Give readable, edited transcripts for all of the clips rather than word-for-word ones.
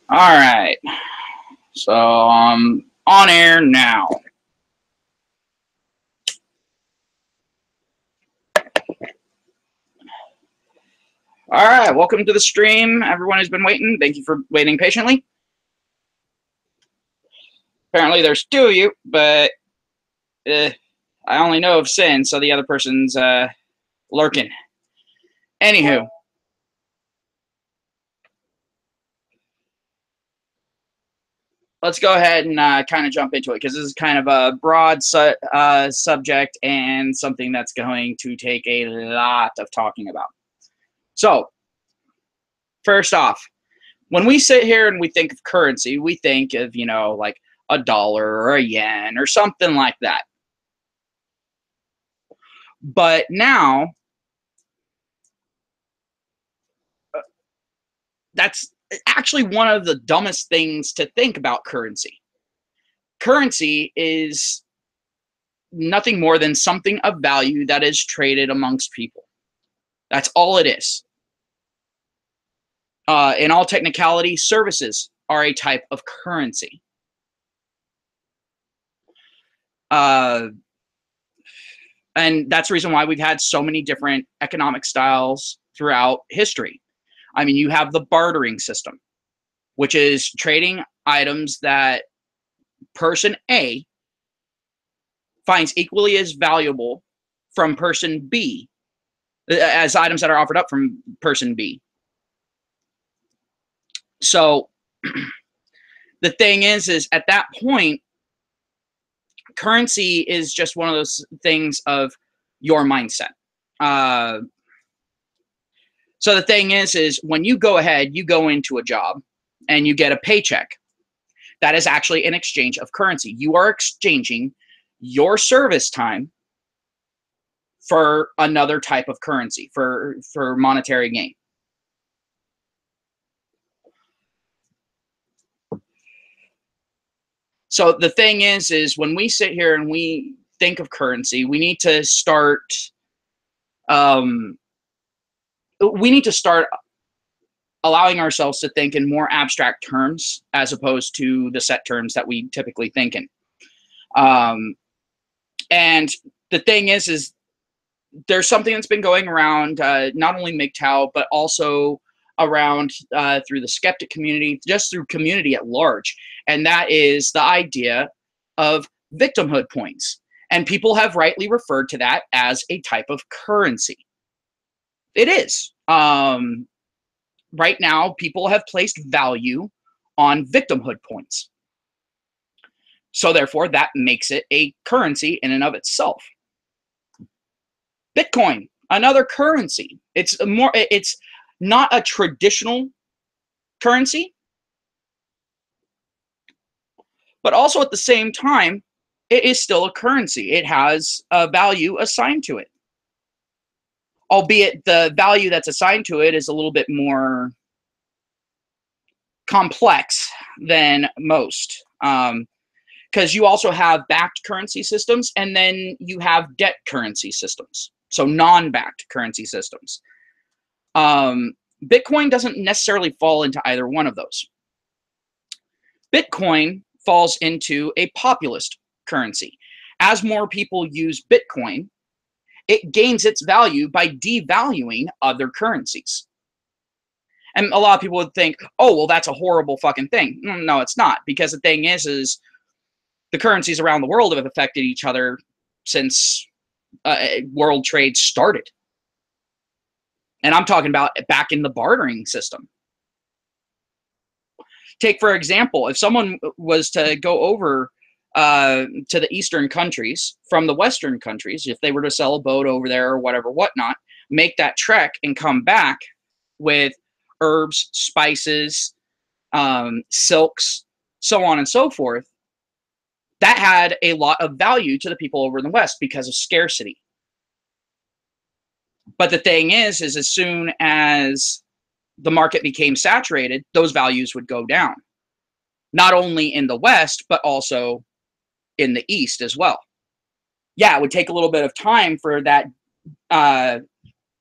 All right. So I'm on air now. All right. Welcome to the stream. Everyone who's been waiting. Thank you for waiting patiently. Apparently there's two of you, but I only know of Sin, so the other person's lurking. Anywho. Let's go ahead and kind of jump into it, because this is kind of a broad subject and something that's going to take a lot of talking about. So, first off, when we sit here and we think of currency, we think of, you know, like a dollar or a yen or something like that. But now, that's actually one of the dumbest things to think about currency. Currency is nothing more than something of value that is traded amongst people. That's all it is. In all technicality, services are a type of currency. And that's the reason why we've had so many different economic styles throughout history. I mean, you have the bartering system, which is trading items that person A finds equally as valuable from person B, as items that are offered up from person B. So the thing is at that point, currency is just one of those things of your mindset. So the thing is when you go ahead, you go into a job and you get a paycheck, that is actually an exchange of currency. You are exchanging your service time for another type of currency, for monetary gain. So the thing is when we sit here and we think of currency, we need to start allowing ourselves to think in more abstract terms as opposed to the set terms that we typically think in. And the thing is there's something that's been going around, not only MGTOW, but also around through the skeptic community, just through community at large. And that is the idea of victimhood points. And people have rightly referred to that as a type of currency. It is. Right now, people have placed value on victimhood points. So therefore, that makes it a currency in and of itself. Bitcoin, another currency. It's not a traditional currency, but also at the same time, it is still a currency. It has a value assigned to it. Albeit the value that's assigned to it is a little bit more complex than most. Because you also have backed currency systems, and then you have debt currency systems. So non-backed currency systems. Bitcoin doesn't necessarily fall into either one of those. Bitcoin falls into a populist currency. As more people use Bitcoin, it gains its value by devaluing other currencies. And a lot of people would think, oh, well, that's a horrible fucking thing. No, it's not. Because the thing is the currencies around the world have affected each other since world trade started. And I'm talking about back in the bartering system. Take, for example, if someone was to go over to the Eastern countries from the Western countries, if they were to sell a boat over there or whatever, whatnot, make that trek and come back with herbs, spices, silks, so on and so forth, that had a lot of value to the people over in the West because of scarcity. But the thing is as soon as the market became saturated, those values would go down. Not only in the West, but also in the East as well. Yeah, it would take a little bit of time for that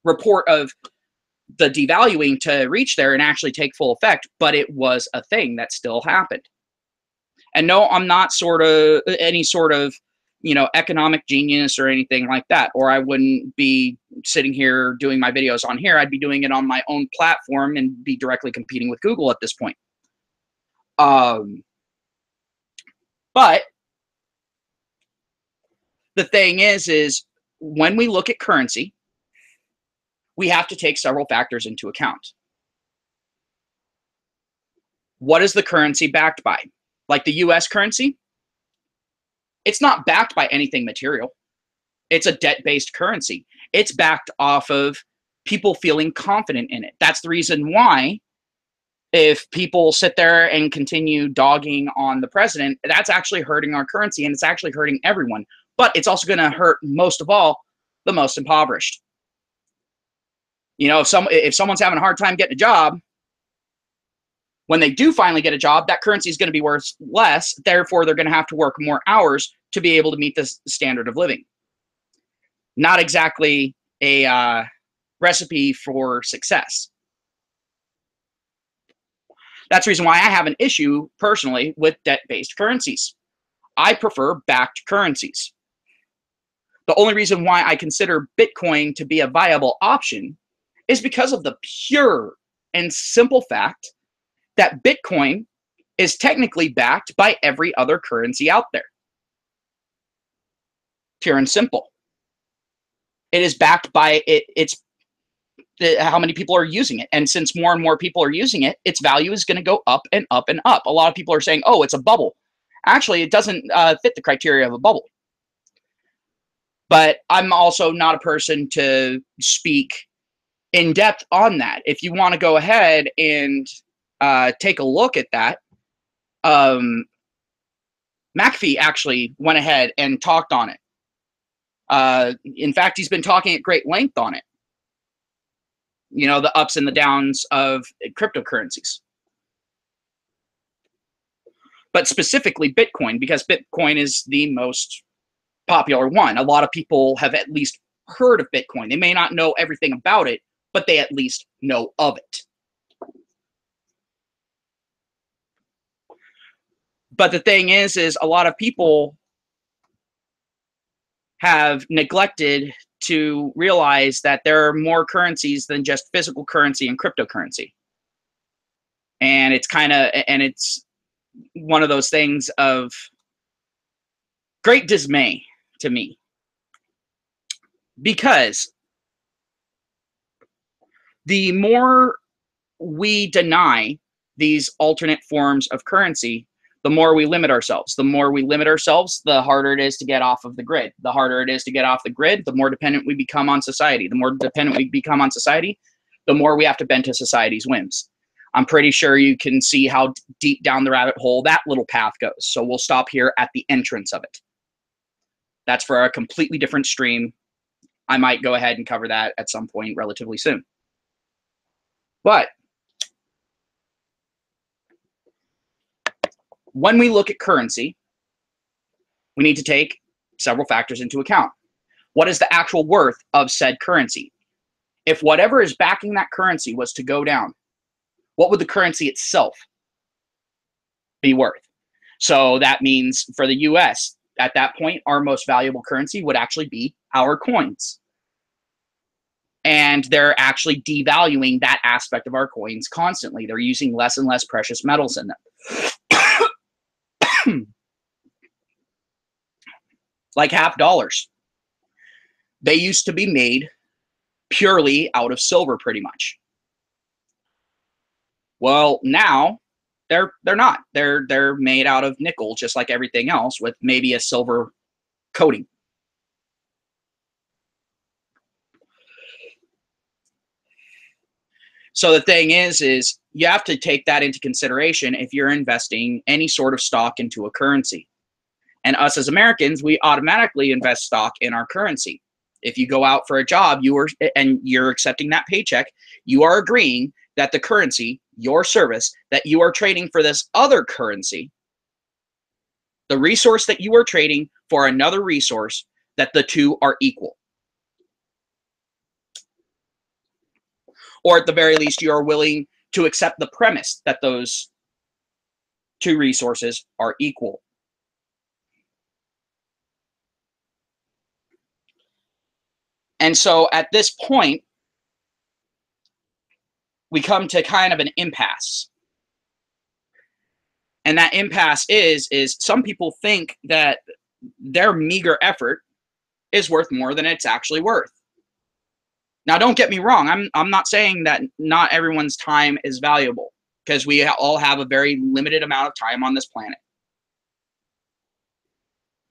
report of the devaluing to reach there and actually take full effect, but it was a thing that still happened. And no, I'm not any sort of, economic genius or anything like that, or I wouldn't be sitting here doing my videos on here. I'd be doing it on my own platform and be directly competing with Google at this point. But the thing is when we look at currency, we have to take several factors into account. What is the currency backed by? Like the US currency, it's not backed by anything material. It's a debt-based currency. It's backed off of people feeling confident in it. That's the reason why if people sit there and continue dogging on the president, that's actually hurting our currency, and it's actually hurting everyone. But it's also going to hurt, most of all, the most impoverished. If someone's having a hard time getting a job, when they do finally get a job, that currency is going to be worth less. Therefore, they're going to have to work more hours to be able to meet this standard of living. Not exactly a recipe for success. That's the reason why I have an issue personally with debt-based currencies. I prefer backed currencies. The only reason why I consider Bitcoin to be a viable option is because of the pure and simple fact that Bitcoin is technically backed by every other currency out there. Pure and simple. It is backed by how many people are using it. And since more and more people are using it, its value is going to go up and up and up. A lot of people are saying, oh, it's a bubble. Actually, it doesn't fit the criteria of a bubble. But I'm also not a person to speak in depth on that. If you want to go ahead and take a look at that, McAfee actually went ahead and talked on it. In fact, he's been talking at great length on it. The ups and the downs of cryptocurrencies. But specifically Bitcoin, because Bitcoin is the most popular one. A lot of people have at least heard of Bitcoin. They may not know everything about it, but they at least know of it. But the thing is a lot of people have neglected to realize that there are more currencies than just physical currency and cryptocurrency. And it's one of those things of great dismay to me. Because the more we deny these alternate forms of currency, the more we limit ourselves. The more we limit ourselves, the harder it is to get off of the grid. The harder it is to get off the grid, the more dependent we become on society. The more dependent we become on society, the more we have to bend to society's whims. I'm pretty sure you can see how deep down the rabbit hole that little path goes. So we'll stop here at the entrance of it. That's for a completely different stream. I might go ahead and cover that at some point relatively soon. But when we look at currency, we need to take several factors into account. What is the actual worth of said currency? If whatever is backing that currency was to go down, what would the currency itself be worth? So that means for the US, at that point, our most valuable currency would actually be our coins. And they're actually devaluing that aspect of our coins constantly. They're using less and less precious metals in them. Like half dollars. They used to be made purely out of silver, pretty much. Well, now they're not. They're made out of nickel, just like everything else, with maybe a silver coating. So the thing is you have to take that into consideration if you're investing any sort of stock into a currency. And us as Americans, we automatically invest stock in our currency. If you go out for a job, you're accepting that paycheck, you are agreeing that the currency, your service, that you are trading for this other currency, the resource that you are trading for another resource, that the two are equal. or at the very least, you are willing to accept the premise that those two resources are equal. And so at this point, we come to kind of an impasse. And that impasse is some people think that their meager effort is worth more than it's actually worth. Now, don't get me wrong. I'm not saying that not everyone's time is valuable, because we all have a very limited amount of time on this planet.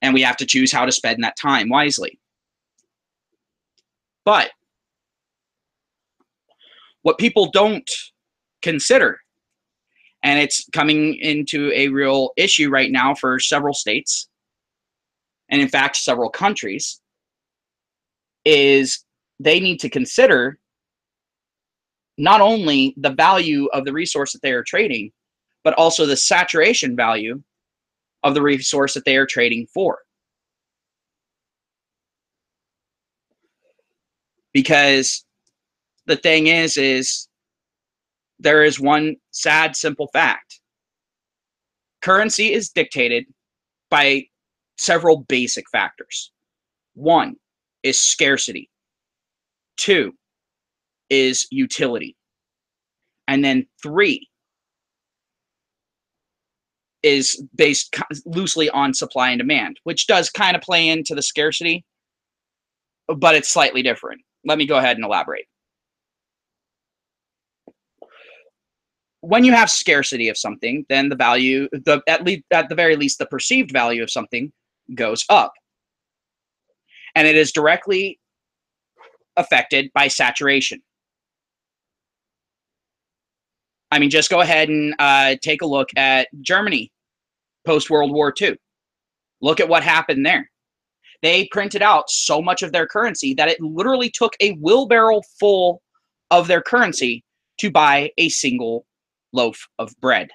And we have to choose how to spend that time wisely. But what people don't consider, and it's coming into a real issue right now for several states, and in fact, several countries, is they need to consider not only the value of the resource that they are trading, but also the saturation value of the resource that they are trading for. Because the thing is there is one sad, simple fact. Currency is dictated by several basic factors. One is scarcity. Two is utility. And then three is based loosely on supply and demand, which does kind of play into the scarcity, but it's slightly different. Let me go ahead and elaborate. When you have scarcity of something, then the value, at the very least, the perceived value of something goes up. And it is directly affected by saturation. I mean, just go ahead and take a look at Germany post-World War II. Look at what happened there. They printed out so much of their currency that it literally took a wheelbarrow full of their currency to buy a single loaf of bread.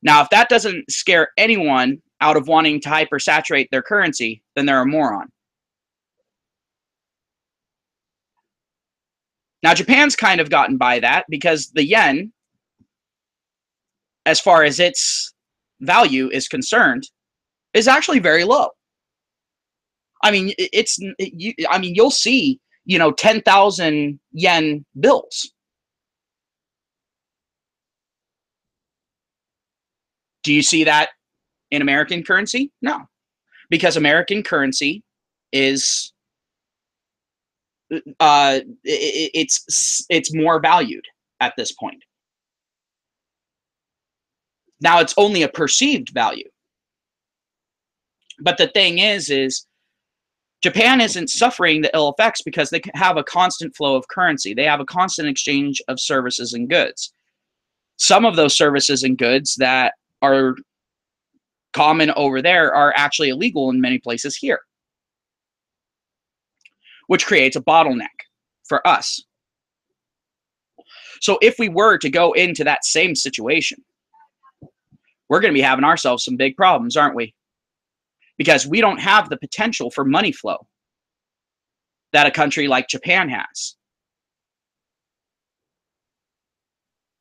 Now, if that doesn't scare anyone out of wanting to hypersaturate their currency, then they're a moron. Now, Japan's kind of gotten by that because the yen, as far as its value is concerned, is actually very low. I mean, you'll see, 10,000 yen bills. Do you see that in American currency? No, because American currency is it's more valued at this point. Now it's only a perceived value. But the thing is Japan isn't suffering the ill effects because they have a constant flow of currency. They have a constant exchange of services and goods. Some of those services and goods that are common over there are actually illegal in many places here, which creates a bottleneck for us. So if we were to go into that same situation, we're going to be having ourselves some big problems, aren't we? Because we don't have the potential for money flow that a country like Japan has,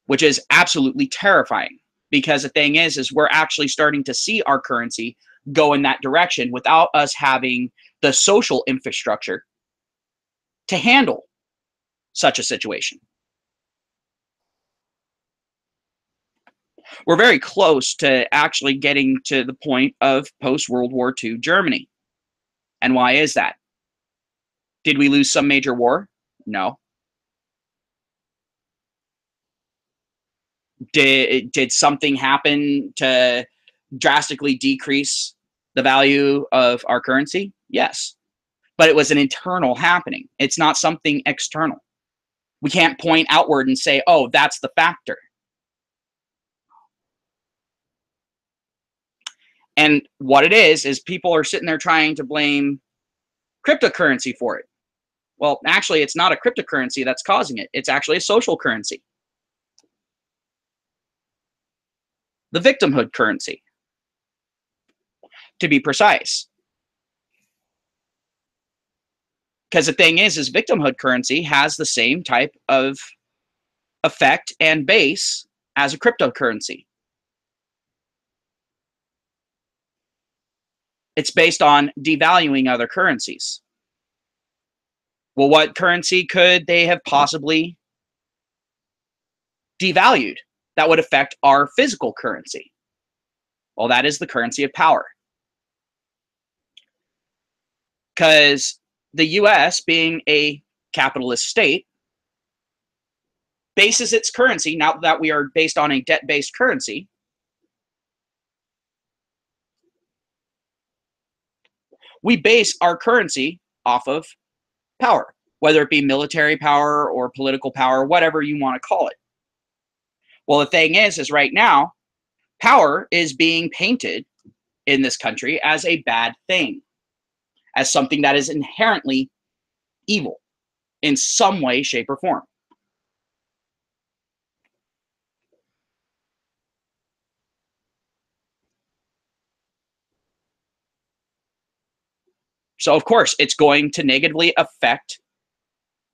which is absolutely terrifying. Because the thing is we're actually starting to see our currency go in that direction without us having the social infrastructure to handle such a situation. We're very close to actually getting to the point of post-World War II Germany. And why is that? Did we lose some major war? No. Did something happen to drastically decrease the value of our currency? Yes. But it was an internal happening. It's not something external. We can't point outward and say, oh, that's the factor. And what it is people are sitting there trying to blame cryptocurrency for it. Well, actually, it's not a cryptocurrency that's causing it. It's actually a social currency. The victimhood currency, to be precise. Because the thing is victimhood currency has the same type of effect and base as a cryptocurrency. It's based on devaluing other currencies. Well, what currency could they have possibly devalued that would affect our physical currency? Well, that is the currency of power. Because the US, being a capitalist state, bases its currency, now that we are based on a debt-based currency, we base our currency off of power, whether it be military power or political power, whatever you want to call it. Well, the thing is right now, power is being painted in this country as a bad thing, as something that is inherently evil in some way, shape, or form. So, of course, it's going to negatively affect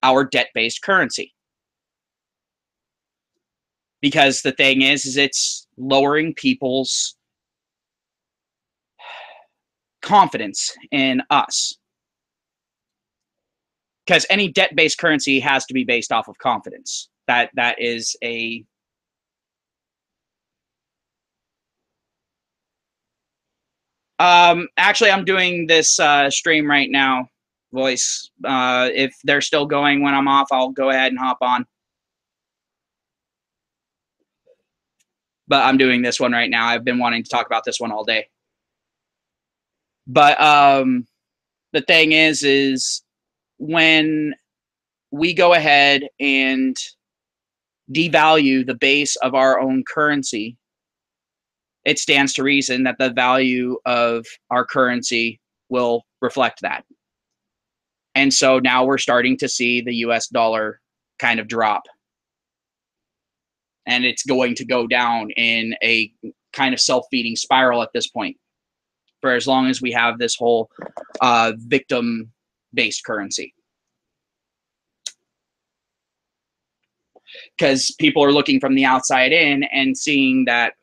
our debt-based currency. Because the thing is it's lowering people's confidence in us. Because any debt-based currency has to be based off of confidence. That is a actually I'm doing this stream right now, voice. If they're still going when I'm off, I'll go ahead and hop on. But I'm doing this one right now. I've been wanting to talk about this one all day. But the thing is when we go ahead and devalue the base of our own currency, it stands to reason that the value of our currency will reflect that. And so now we're starting to see the US dollar kind of drop. And it's going to go down in a kind of self-feeding spiral at this point, for as long as we have this whole victim-based currency. Because people are looking from the outside in and seeing that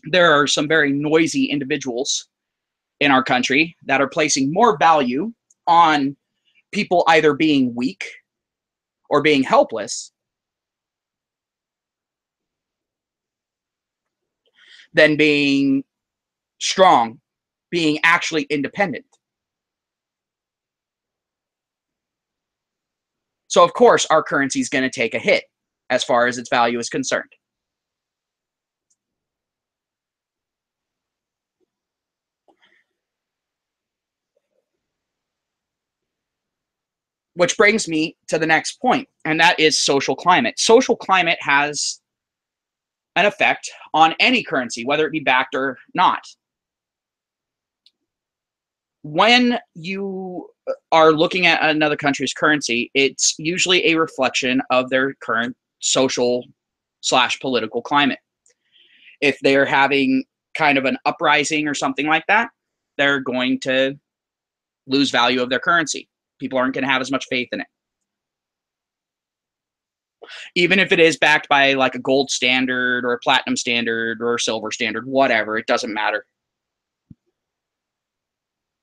there are some very noisy individuals in our country that are placing more value on people either being weak or being helpless than being strong, being actually independent. So, of course, our currency is going to take a hit as far as its value is concerned. Which brings me to the next point, and that is social climate. Social climate has an effect on any currency, whether it be backed or not. When you are looking at another country's currency, it's usually a reflection of their current social / political climate. If they're having kind of an uprising or something like that, they're going to lose value of their currency. People aren't going to have as much faith in it. Even if it is backed by like a gold standard or a platinum standard or a silver standard, whatever, it doesn't matter.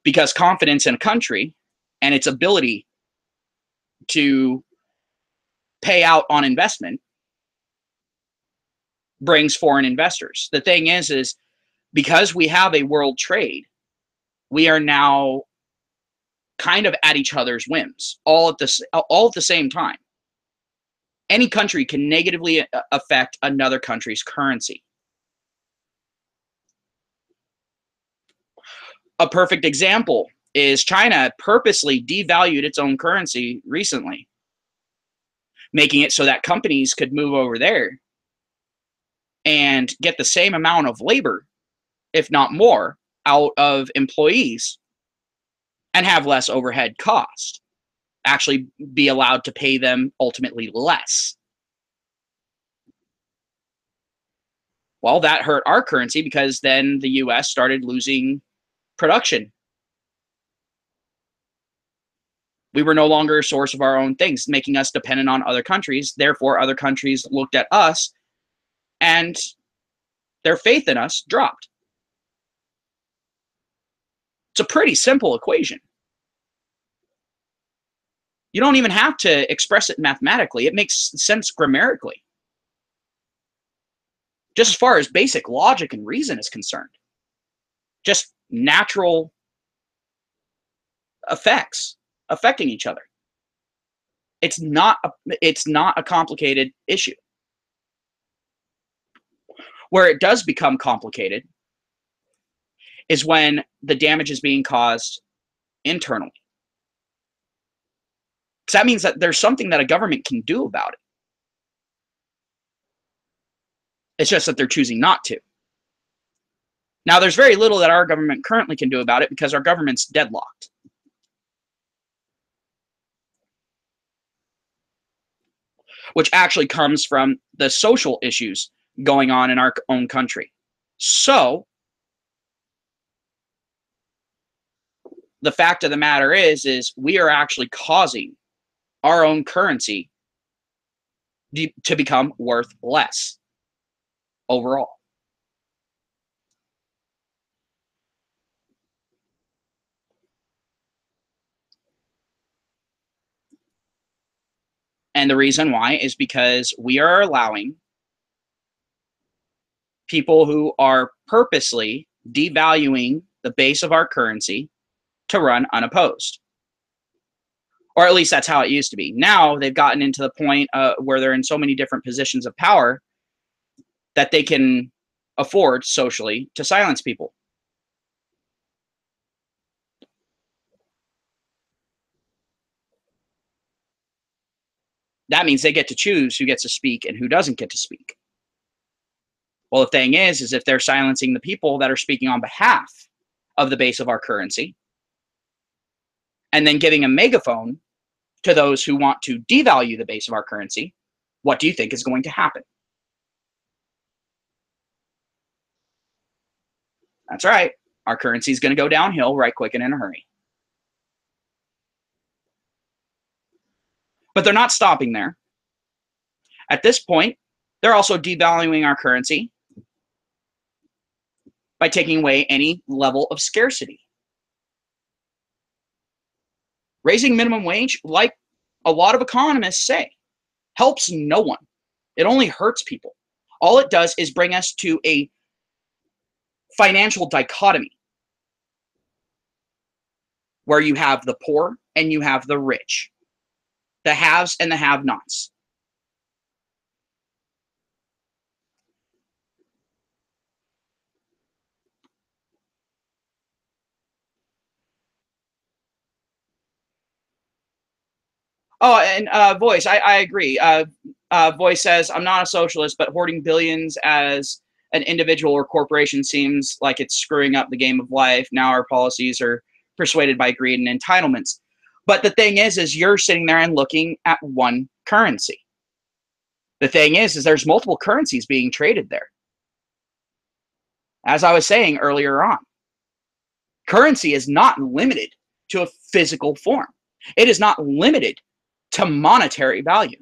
Because confidence in a country and its ability to pay out on investment brings foreign investors. The thing is because we have a world trade, we are now kind of at each other's whims all at the same time. Any country can negatively affect another country's currency. A perfect example is China purposely devalued its own currency recently, making it so that companies could move over there and get the same amount of labor, if not more, out of employees and have less overhead cost, actually be allowed to pay them ultimately less. Well, that hurt our currency because then the US started losing production We were no longer a source of our own things, making us dependent on other countries. Therefore, other countries looked at us and their faith in us dropped. It's a pretty simple equation. You don't even have to express it mathematically. It makes sense grammatically. Just as far as basic logic and reason is concerned. Just natural effects affecting each other. It's not a complicated issue. Where it does become complicated is when the damage is being caused internally. Because that means that there's something that a government can do about it. It's just that they're choosing not to. Now, there's very little that our government currently can do about it because our government's deadlocked. Which actually comes from the social issues going on in our own country. So, the fact of the matter is we are actually causing our own currency to become worth less overall. And the reason why is because we are allowing people who are purposely devaluing the base of our currency to run unopposed. Or at least that's how it used to be. Now they've gotten into the point where they're in so many different positions of power that they can afford socially to silence people. That means they get to choose who gets to speak and who doesn't get to speak. Well, the thing is if they're silencing the people that are speaking on behalf of the base of our currency and then giving a megaphone to those who want to devalue the base of our currency, what do you think is going to happen? That's right. Our currency is going to go downhill right quick and in a hurry. But they're not stopping there. At this point, they're also devaluing our currency by taking away any level of scarcity. Raising minimum wage, like a lot of economists say, helps no one. It only hurts people. All it does is bring us to a financial dichotomy where you have the poor and you have the rich, the haves and the have-nots. Oh, and Voice, I agree. Voice says, I'm not a socialist, but hoarding billions as an individual or corporation seems like it's screwing up the game of life. Now our policies are persuaded by greed and entitlements. But the thing is you're sitting there and looking at one currency. The thing is there's multiple currencies being traded there. As I was saying earlier on, currency is not limited to a physical form. It is not limited to monetary value.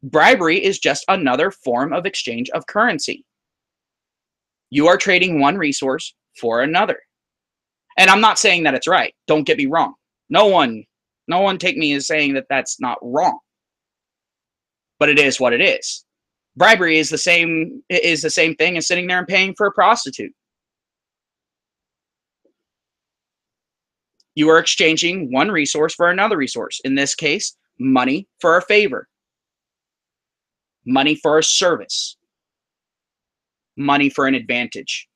Bribery is just another form of exchange of currency. You are trading one resource for another. And I'm not saying that it's right. Don't get me wrong. No one take me as saying that that's not wrong. But it is what it is. Bribery is the same thing as sitting there and paying for a prostitute. You are exchanging one resource for another resource. In this case, money for a favor, money for a service, money for an advantage.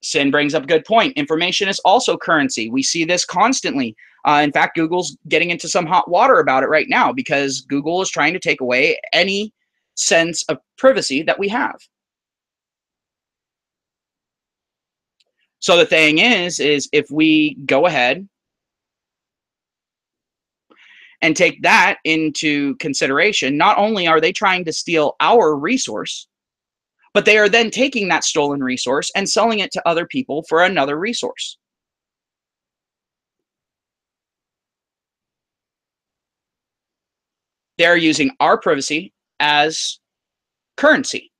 Sin brings up a good point. Information is also currency. We see this constantly. In fact, Google's getting into some hot water about it right now because Google is trying to take away any sense of privacy that we have. So the thing is if we go ahead and take that into consideration, not only are they trying to steal our resource, But they are then taking that stolen resource and selling it to other people for another resource. They're using our privacy as currency,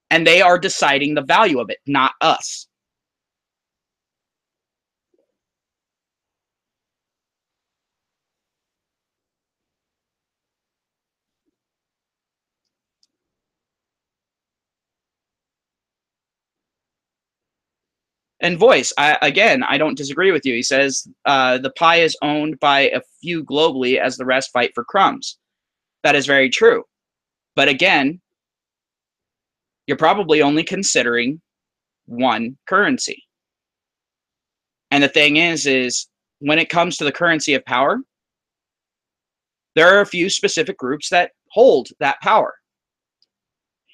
and they are deciding the value of it, not us. And Voice, I don't disagree with you. He says the pie is owned by a few globally as the rest fight for crumbs. That is very true. But again, you're probably only considering one currency. And the thing is when it comes to the currency of power, there are a few specific groups that hold that power.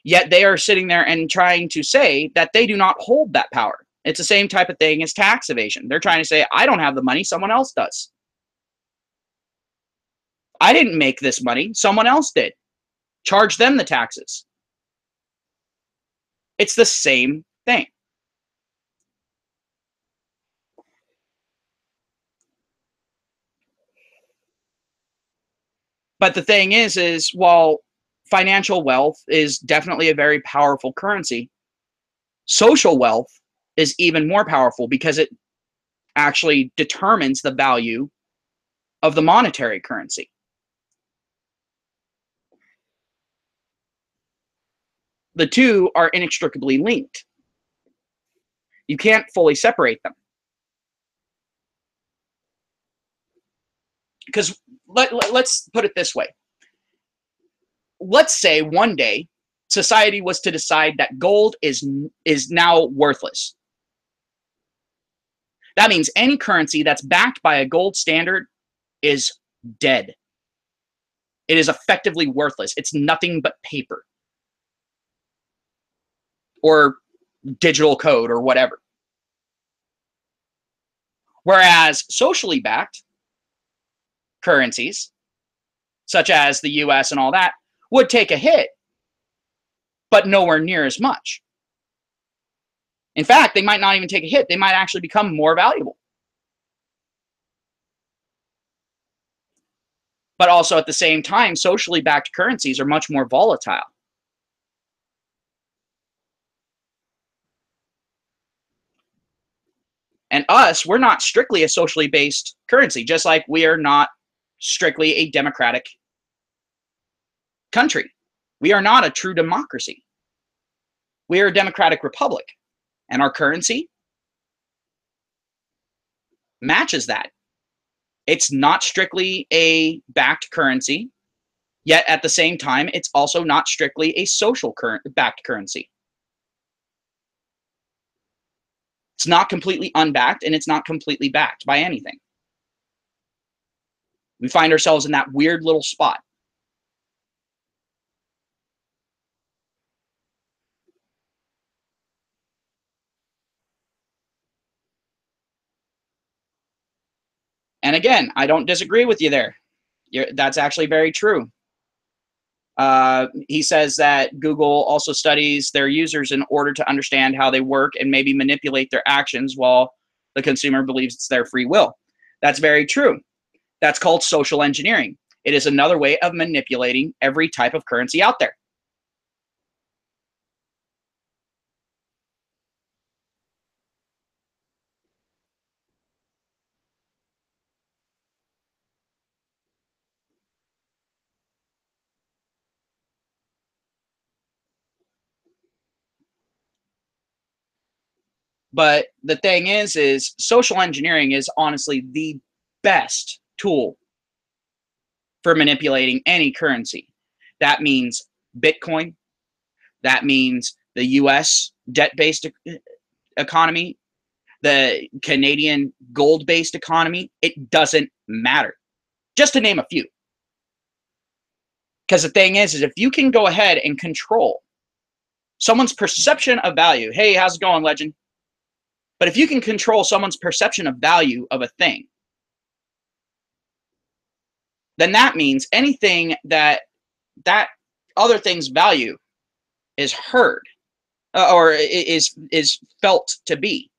Yet they are sitting there and trying to say that they do not hold that power. It's the same type of thing as tax evasion. They're trying to say, I don't have the money, someone else does. I didn't make this money, someone else did. Charge them the taxes. It's the same thing. But the thing is while financial wealth is definitely a very powerful currency, social wealth is even more powerful because it actually determines the value of the monetary currency. The two are inextricably linked. You can't fully separate them. Because let's put it this way. Let's say one day society was to decide that gold is now worthless. That means any currency that's backed by a gold standard is dead. It is effectively worthless. It's nothing but paper or digital code or whatever. Whereas socially backed currencies, such as the US and all that, would take a hit, but nowhere near as much. In fact, they might not even take a hit. They might actually become more valuable. But also at the same time, socially backed currencies are much more volatile. And us, we're not strictly a socially based currency, just like we are not strictly a democratic country. We are not a true democracy. We are a democratic republic. And our currency matches that. It's not strictly a backed currency, yet at the same time, it's also not strictly a social backed currency. It's not completely unbacked, and it's not completely backed by anything. We find ourselves in that weird little spot. And again, I don't disagree with you there. That's actually very true. He says that Google also studies their users in order to understand how they work and maybe manipulate their actions while the consumer believes it's their free will. That's very true. That's called social engineering. It is another way of manipulating every type of currency out there. But the thing is social engineering is honestly the best tool for manipulating any currency. That means Bitcoin. That means the US debt-based economy, the Canadian gold-based economy. It doesn't matter. Just to name a few. Because the thing is if you can go ahead and control someone's perception of value, hey, how's it going, legend? But if you can control someone's perception of value of a thing, then that means anything that other thing's value is heard, or is felt to be.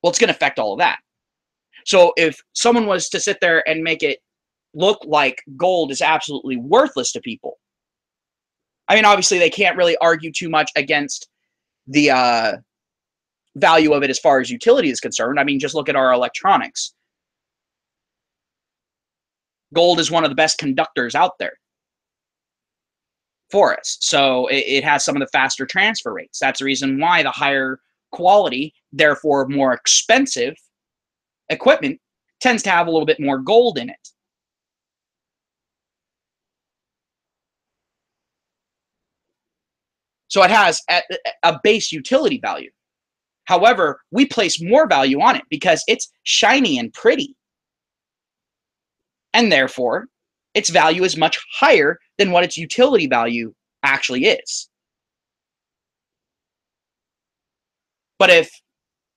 Well, it's going to affect all of that. So if someone was to sit there and make it look like gold is absolutely worthless to people, I mean, obviously they can't really argue too much against the value of it as far as utility is concerned. I mean, just look at our electronics. Gold is one of the best conductors out there for us. So it has some of the faster transfer rates. That's the reason why the higher quality, therefore more expensive equipment tends to have a little bit more gold in it. So it has a base utility value. However, we place more value on it because it's shiny and pretty. And therefore, its value is much higher than what its utility value actually is. But if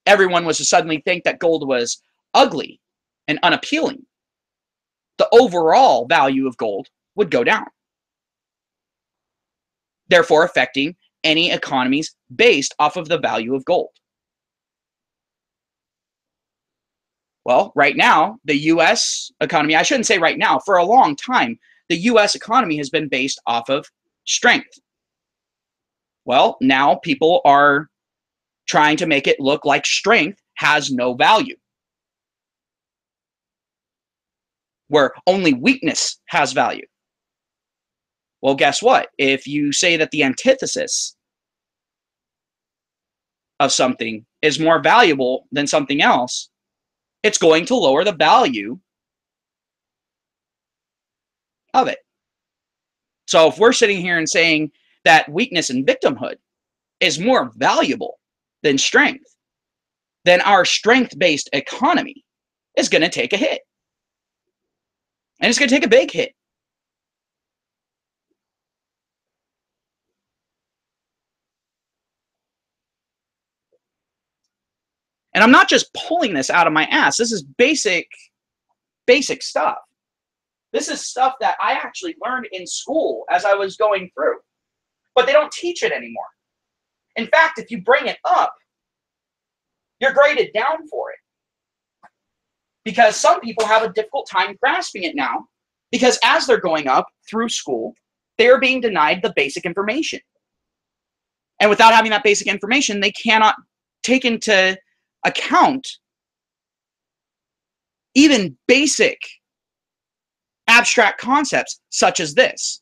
everyone was to suddenly think that gold was ugly and unappealing, the overall value of gold would go down, therefore affecting any economies based off of the value of gold. Well, right now, the US economy, I shouldn't say right now, for a long time, the US economy has been based off of strength. Well, now people are trying to make it look like strength has no value, where only weakness has value. Well, guess what? If you say that the antithesis of something is more valuable than something else, it's going to lower the value of it. So if we're sitting here and saying that weakness and victimhood is more valuable than strength, then our strength-based economy is going to take a hit. And it's going to take a big hit. And I'm not just pulling this out of my ass. This is basic stuff. This is stuff that I actually learned in school as I was going through. But they don't teach it anymore. In fact, if you bring it up, you're graded down for it. Because some people have a difficult time grasping it now. Because as they're going up through school, they're being denied the basic information. And without having that basic information, they cannot take into account even basic abstract concepts such as this.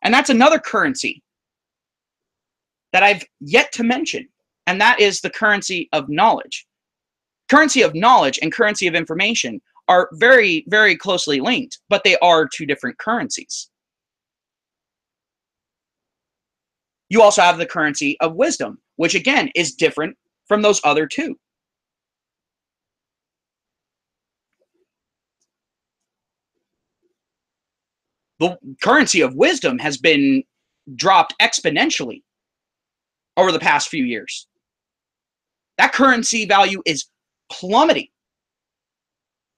And that's another currency that I've yet to mention, and that is the currency of knowledge. Currency of knowledge and currency of information are very, very closely linked, but they are two different currencies. You also have the currency of wisdom, which again is different from those other two. The currency of wisdom has been dropped exponentially over the past few years. That currency value is plummeting.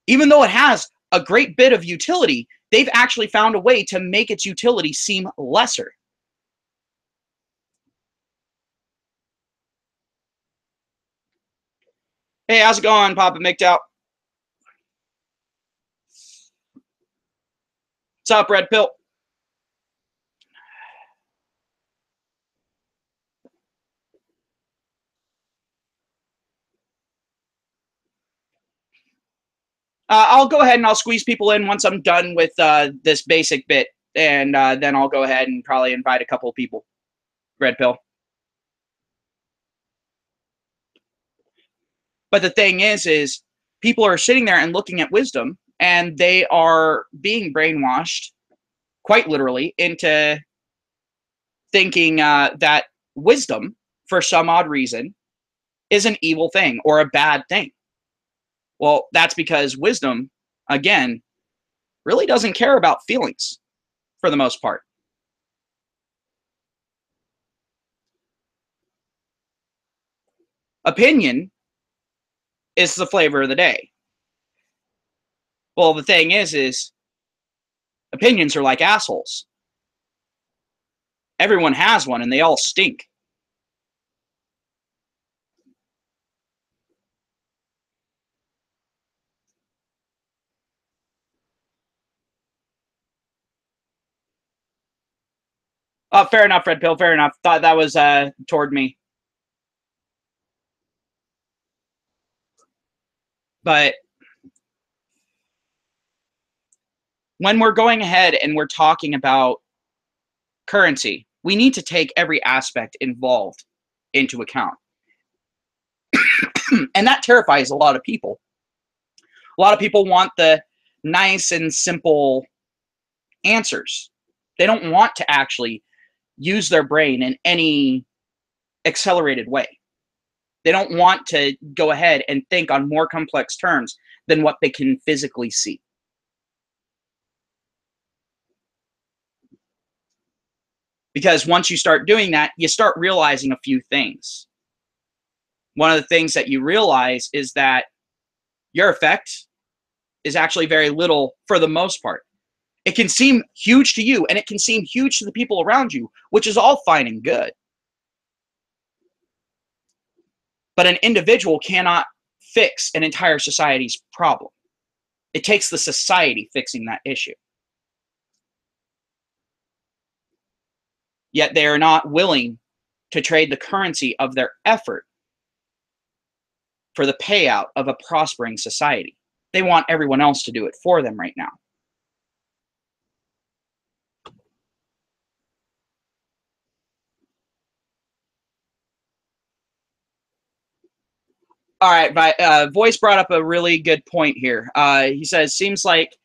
Even though it has a great bit of utility, they've actually found a way to make its utility seem lesser. Hey, how's it going, Papa MGTOW? What's up, Red Pill? I'll go ahead and I'll squeeze people in once I'm done with this basic bit, and then I'll go ahead and probably invite a couple of people. Red Pill. But the thing is people are sitting there and looking at wisdom, and they are being brainwashed, quite literally, into thinking that wisdom, for some odd reason, is an evil thing or a bad thing. Well, that's because wisdom, again, really doesn't care about feelings for the most part. Opinion It's the flavor of the day. Well, the thing is opinions are like assholes. Everyone has one, and they all stink. Oh, fair enough, Red Pill. Fair enough. Thought that was toward me. But when we're going ahead and we're talking about currency, we need to take every aspect involved into account. And that terrifies a lot of people. A lot of people want the nice and simple answers. They don't want to actually use their brain in any accelerated way. They don't want to go ahead and think on more complex terms than what they can physically see. Because once you start doing that, you start realizing a few things. One of the things that you realize is that your effect is actually very little for the most part. It can seem huge to you, and it can seem huge to the people around you, which is all fine and good. But an individual cannot fix an entire society's problem. It takes the society fixing that issue. Yet they are not willing to trade the currency of their effort for the payout of a prospering society. They want everyone else to do it for them right now. All right, Voice brought up a really good point here. He says, seems like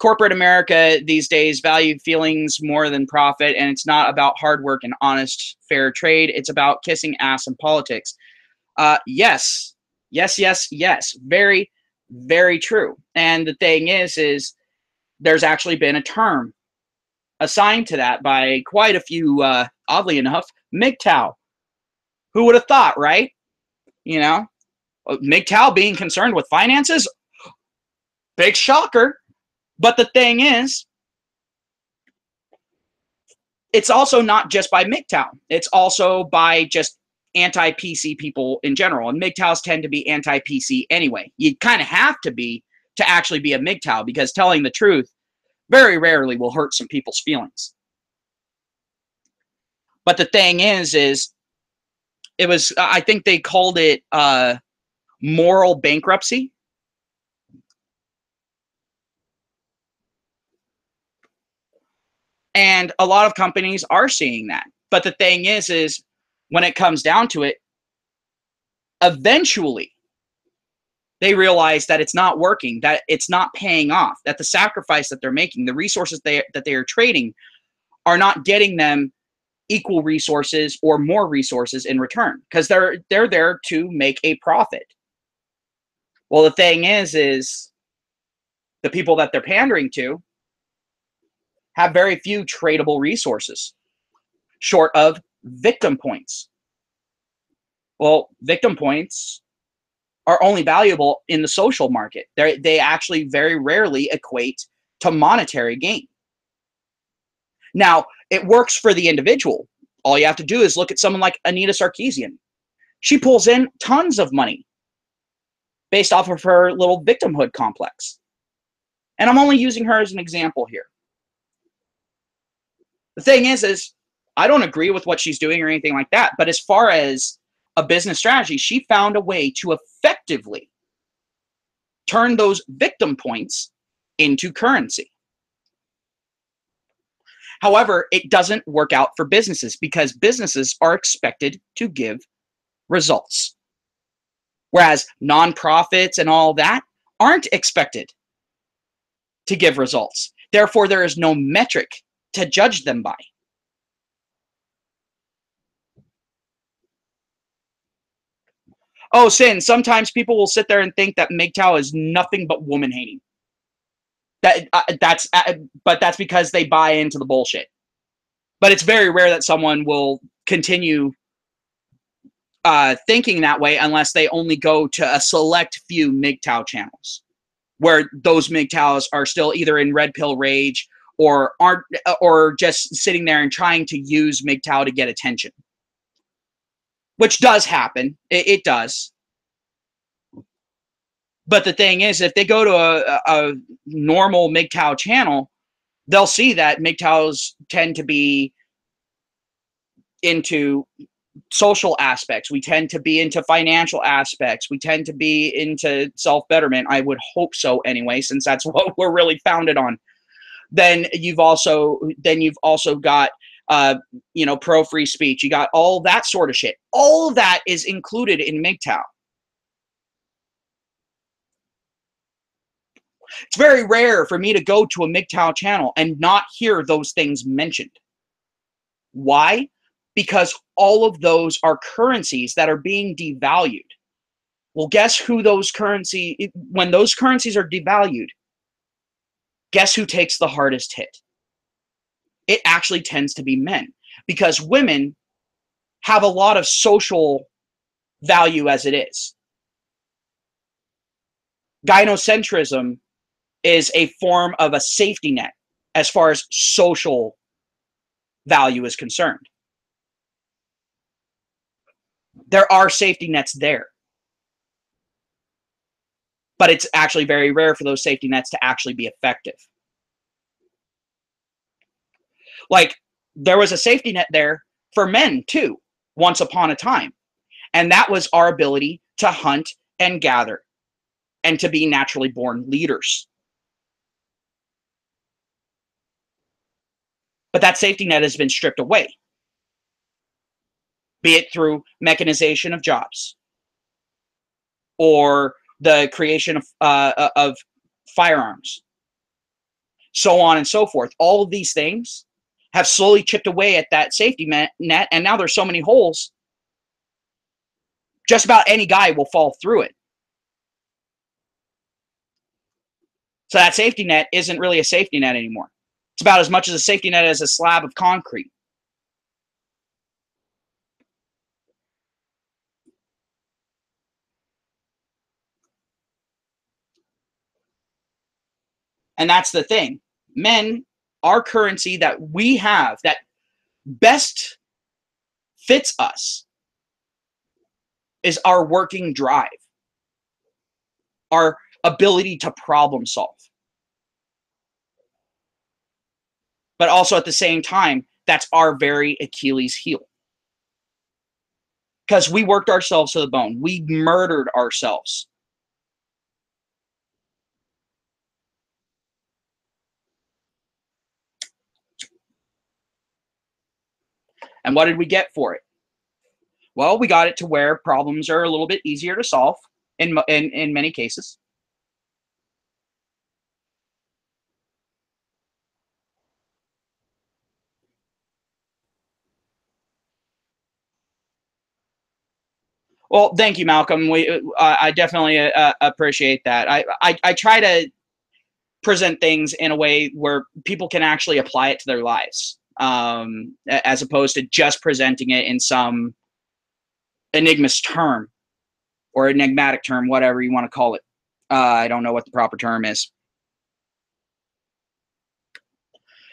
corporate America these days value feelings more than profit, and it's not about hard work and honest, fair trade. It's about kissing ass and politics. Yes, yes, yes, yes. Very, very true. And the thing is there's actually been a term assigned to that by quite a few, oddly enough, MGTOW. Who would have thought, right? You know, MGTOW being concerned with finances, big shocker. But the thing is, it's also not just by MGTOW. It's also by just anti-PC people in general. And MGTOWs tend to be anti-PC anyway. You kind of have to be to actually be a MGTOW, because telling the truth very rarely will hurt some people's feelings. But the thing is it was, I think they called it moral bankruptcy. And a lot of companies are seeing that. But the thing is when it comes down to it, eventually they realize that it's not working, that it's not paying off, that the sacrifice that they're making, the resources that they are trading are not getting them equal resources or more resources in return, because they're there to make a profit. Well, the thing is the people that they're pandering to have very few tradable resources short of victim points. Well, victim points are only valuable in the social market. They actually very rarely equate to monetary gain. Now, it works for the individual. All you have to do is look at someone like Anita Sarkeesian. She pulls in tons of money based off of her little victimhood complex. And I'm only using her as an example here. The thing is I don't agree with what she's doing or anything like that, but as far as a business strategy, she found a way to effectively turn those victim points into currency. However, it doesn't work out for businesses, because businesses are expected to give results, whereas nonprofits and all that aren't expected to give results. Therefore, there is no metric to judge them by. Oh, Sin, sometimes people will sit there and think that MGTOW is nothing but woman hating. But that's because they buy into the bullshit. But it's very rare that someone will continue thinking that way unless they only go to a select few MGTOW channels, where those MGTOWs are still either in red pill rage or aren't, or just sitting there and trying to use MGTOW to get attention, which does happen. It does. But the thing is, if they go to a normal MGTOW channel, they'll see that MGTOWs tend to be into social aspects. We tend to be into financial aspects. We tend to be into self-betterment. I would hope so anyway, since that's what we're really founded on. Then you've also got pro free speech. You got all that sort of shit. All of that is included in MGTOW. It's very rare for me to go to a MGTOW channel and not hear those things mentioned. Why? Because all of those are currencies that are being devalued. Well, guess who when those currencies are devalued, guess who takes the hardest hit? It actually tends to be men, because women have a lot of social value as it is. Gynocentrism is a form of a safety net as far as social value is concerned. There are safety nets there, but it's actually very rare for those safety nets to actually be effective. Like, there was a safety net there for men too, once upon a time, and that was our ability to hunt and gather and to be naturally born leaders. But that safety net has been stripped away, be it through mechanization of jobs or the creation of firearms, so on and so forth. All of these things have slowly chipped away at that safety net, and now there's so many holes, just about any guy will fall through it. So that safety net isn't really a safety net anymore. It's about as much as a safety net as a slab of concrete. And that's the thing. Men, our currency that we have that best fits us is our working drive, our ability to problem solve. But also at the same time, that's our very Achilles heel. Because we worked ourselves to the bone. We murdered ourselves. And what did we get for it? Well, we got it to where problems are a little bit easier to solve in many cases. Well, thank you, Malcolm. I definitely appreciate that. I try to present things in a way where people can actually apply it to their lives, as opposed to just presenting it in some enigmatic term or enigmatic term, whatever you want to call it. I don't know what the proper term is.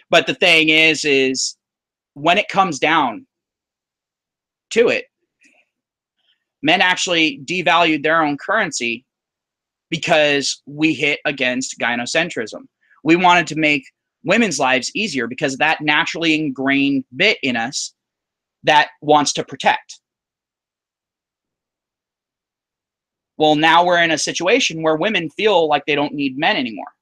But the thing is when it comes down to it, men actually devalued their own currency because we hit against gynocentrism. We wanted to make women's lives easier because of that naturally ingrained bit in us that wants to protect. Well, now we're in a situation where women feel like they don't need men anymore.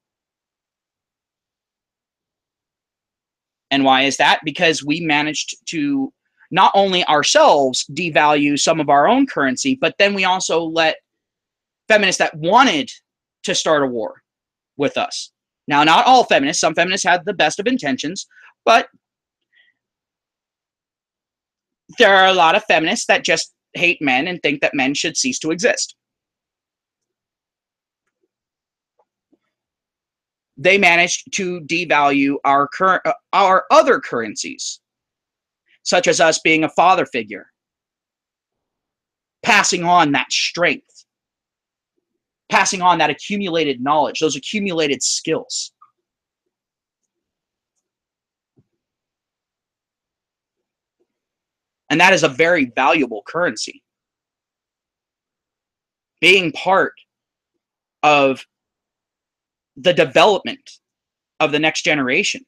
And why is that? Because we managed to not only ourselves devalue some of our own currency, but then we also let feminists that wanted to start a war with us. Now, not all feminists. Some feminists had the best of intentions, but there are a lot of feminists that just hate men and think that men should cease to exist. They managed to devalue our other currencies, such as us being a father figure, passing on that strength, passing on that accumulated knowledge, those accumulated skills. And that is a very valuable currency. Being part of the development of the next generation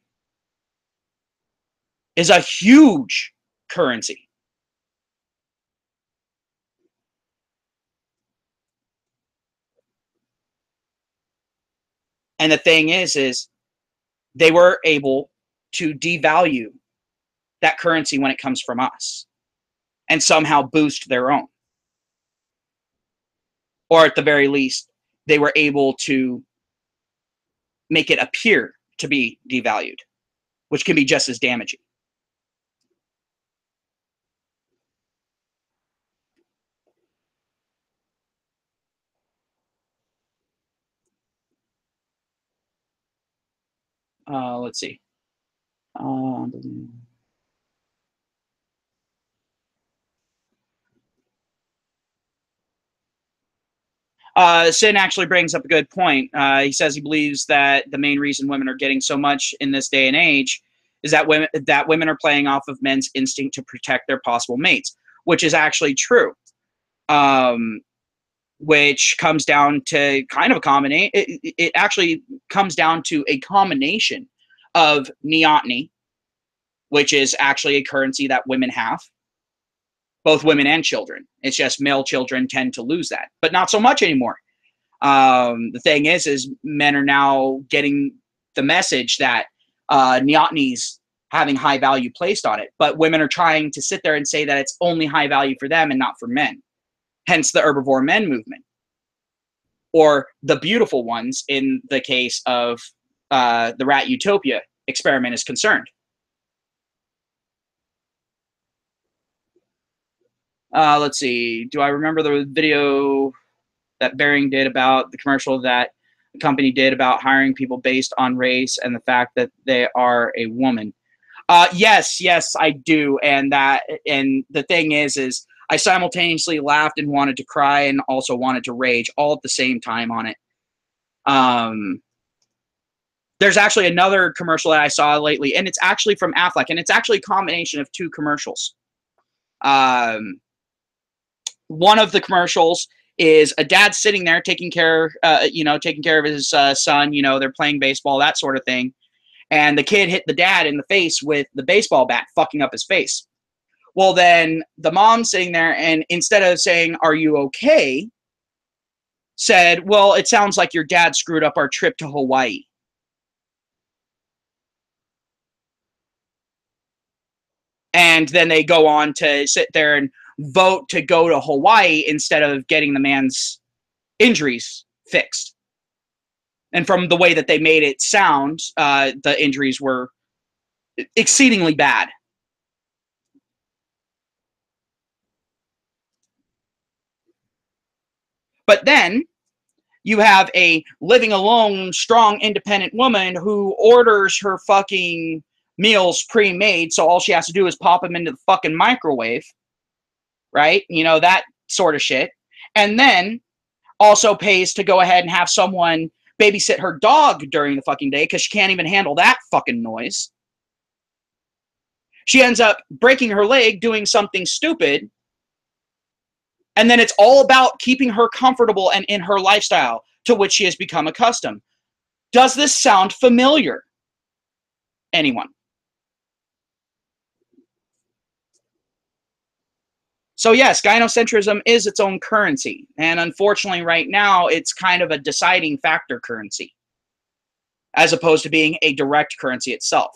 is a huge currency. And the thing is they were able to devalue that currency when it comes from us and somehow boost their own. Or at the very least, they were able to make it appear to be devalued, which can be just as damaging. Let's see. Sin actually brings up a good point. He says he believes that the main reason women are getting so much in this day and age is that women are playing off of men's instinct to protect their possible mates, which is actually true. Which comes down to kind of a combination. It actually comes down to a combination of neoteny, which is actually a currency that women have, both women and children. It's just male children tend to lose that, but not so much anymore. The thing is men are now getting the message that neoteny's having high value placed on it, but women are trying to sit there and say that it's only high value for them and not for men. Hence the herbivore men movement, or the beautiful ones in the case of the rat utopia experiment is concerned. Let's see. Do I remember the video that Bering did about the commercial that the company did about hiring people based on race and the fact that they are a woman? Yes, I do. And the thing is I simultaneously laughed and wanted to cry and also wanted to rage all at the same time on it. There's actually another commercial that I saw lately, and it's actually from Affleck, and it's actually a combination of two commercials. One of the commercials is a dad sitting there taking care of his son. They're playing baseball, that sort of thing. And the kid hit the dad in the face with the baseball bat, fucking up his face. Well, then the mom sitting there, and instead of saying, "Are you okay?" said, "Well, it sounds like your dad screwed up our trip to Hawaii." And then they go on to sit there and vote to go to Hawaii instead of getting the man's injuries fixed. And from the way that they made it sound, the injuries were exceedingly bad. But then you have a living alone, strong, independent woman who orders her fucking meals pre-made, so all she has to do is pop them into the fucking microwave, right? That sort of shit. And then also pays to go ahead and have someone babysit her dog during the fucking day because she can't even handle that fucking noise. She ends up breaking her leg doing something stupid, and then it's all about keeping her comfortable and in her lifestyle to which she has become accustomed. Does this sound familiar? Anyone? So yes, gynocentrism is its own currency, and unfortunately right now it's kind of a deciding factor currency as opposed to being a direct currency itself.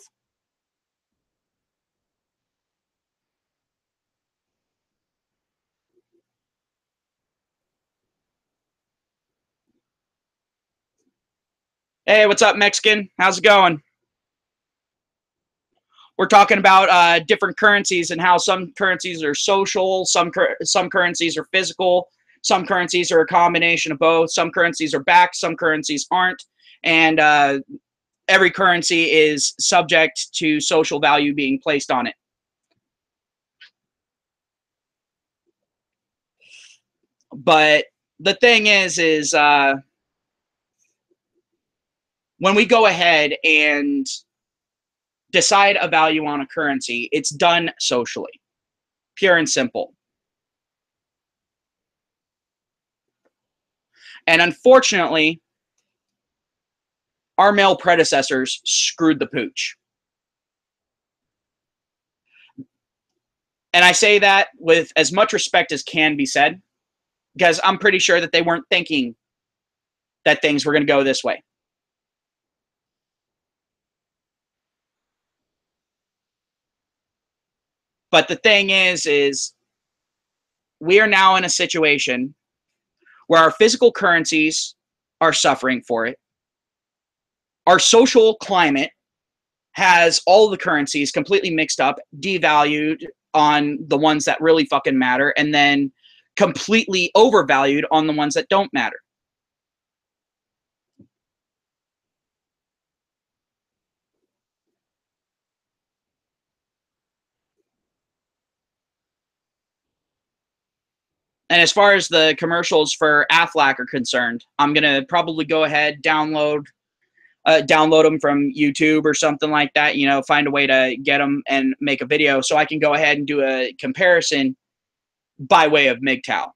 Hey, what's up, Mexican? How's it going? We're talking about different currencies and how some currencies are social, some currencies are physical, some currencies are a combination of both, some currencies are backed, some currencies aren't, and every currency is subject to social value being placed on it. But the thing is when we go ahead and decide a value on a currency, it's done socially, pure and simple. And unfortunately, our male predecessors screwed the pooch. And I say that with as much respect as can be said, because I'm pretty sure that they weren't thinking that things were going to go this way. But the thing is we are now in a situation where our physical currencies are suffering for it. Our social climate has all the currencies completely mixed up, devalued on the ones that really fucking matter, and then completely overvalued on the ones that don't matter. And as far as the commercials for Aflac are concerned, I'm gonna probably go ahead download them from YouTube or something like that. You know, find a way to get them and make a video so I can go ahead and do a comparison by way of MGTOW.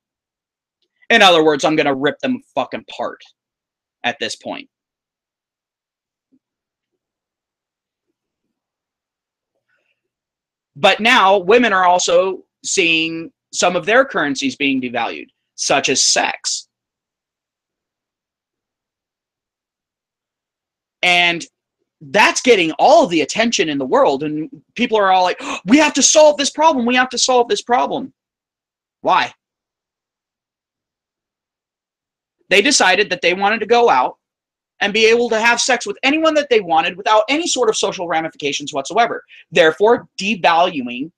In other words, I'm gonna rip them fucking apart at this point. But now women are also seeing some of their currencies being devalued, such as sex. And that's getting all of the attention in the world. And people are all like, oh, we have to solve this problem. We have to solve this problem. Why? They decided that they wanted to go out and be able to have sex with anyone that they wanted without any sort of social ramifications whatsoever, therefore devaluing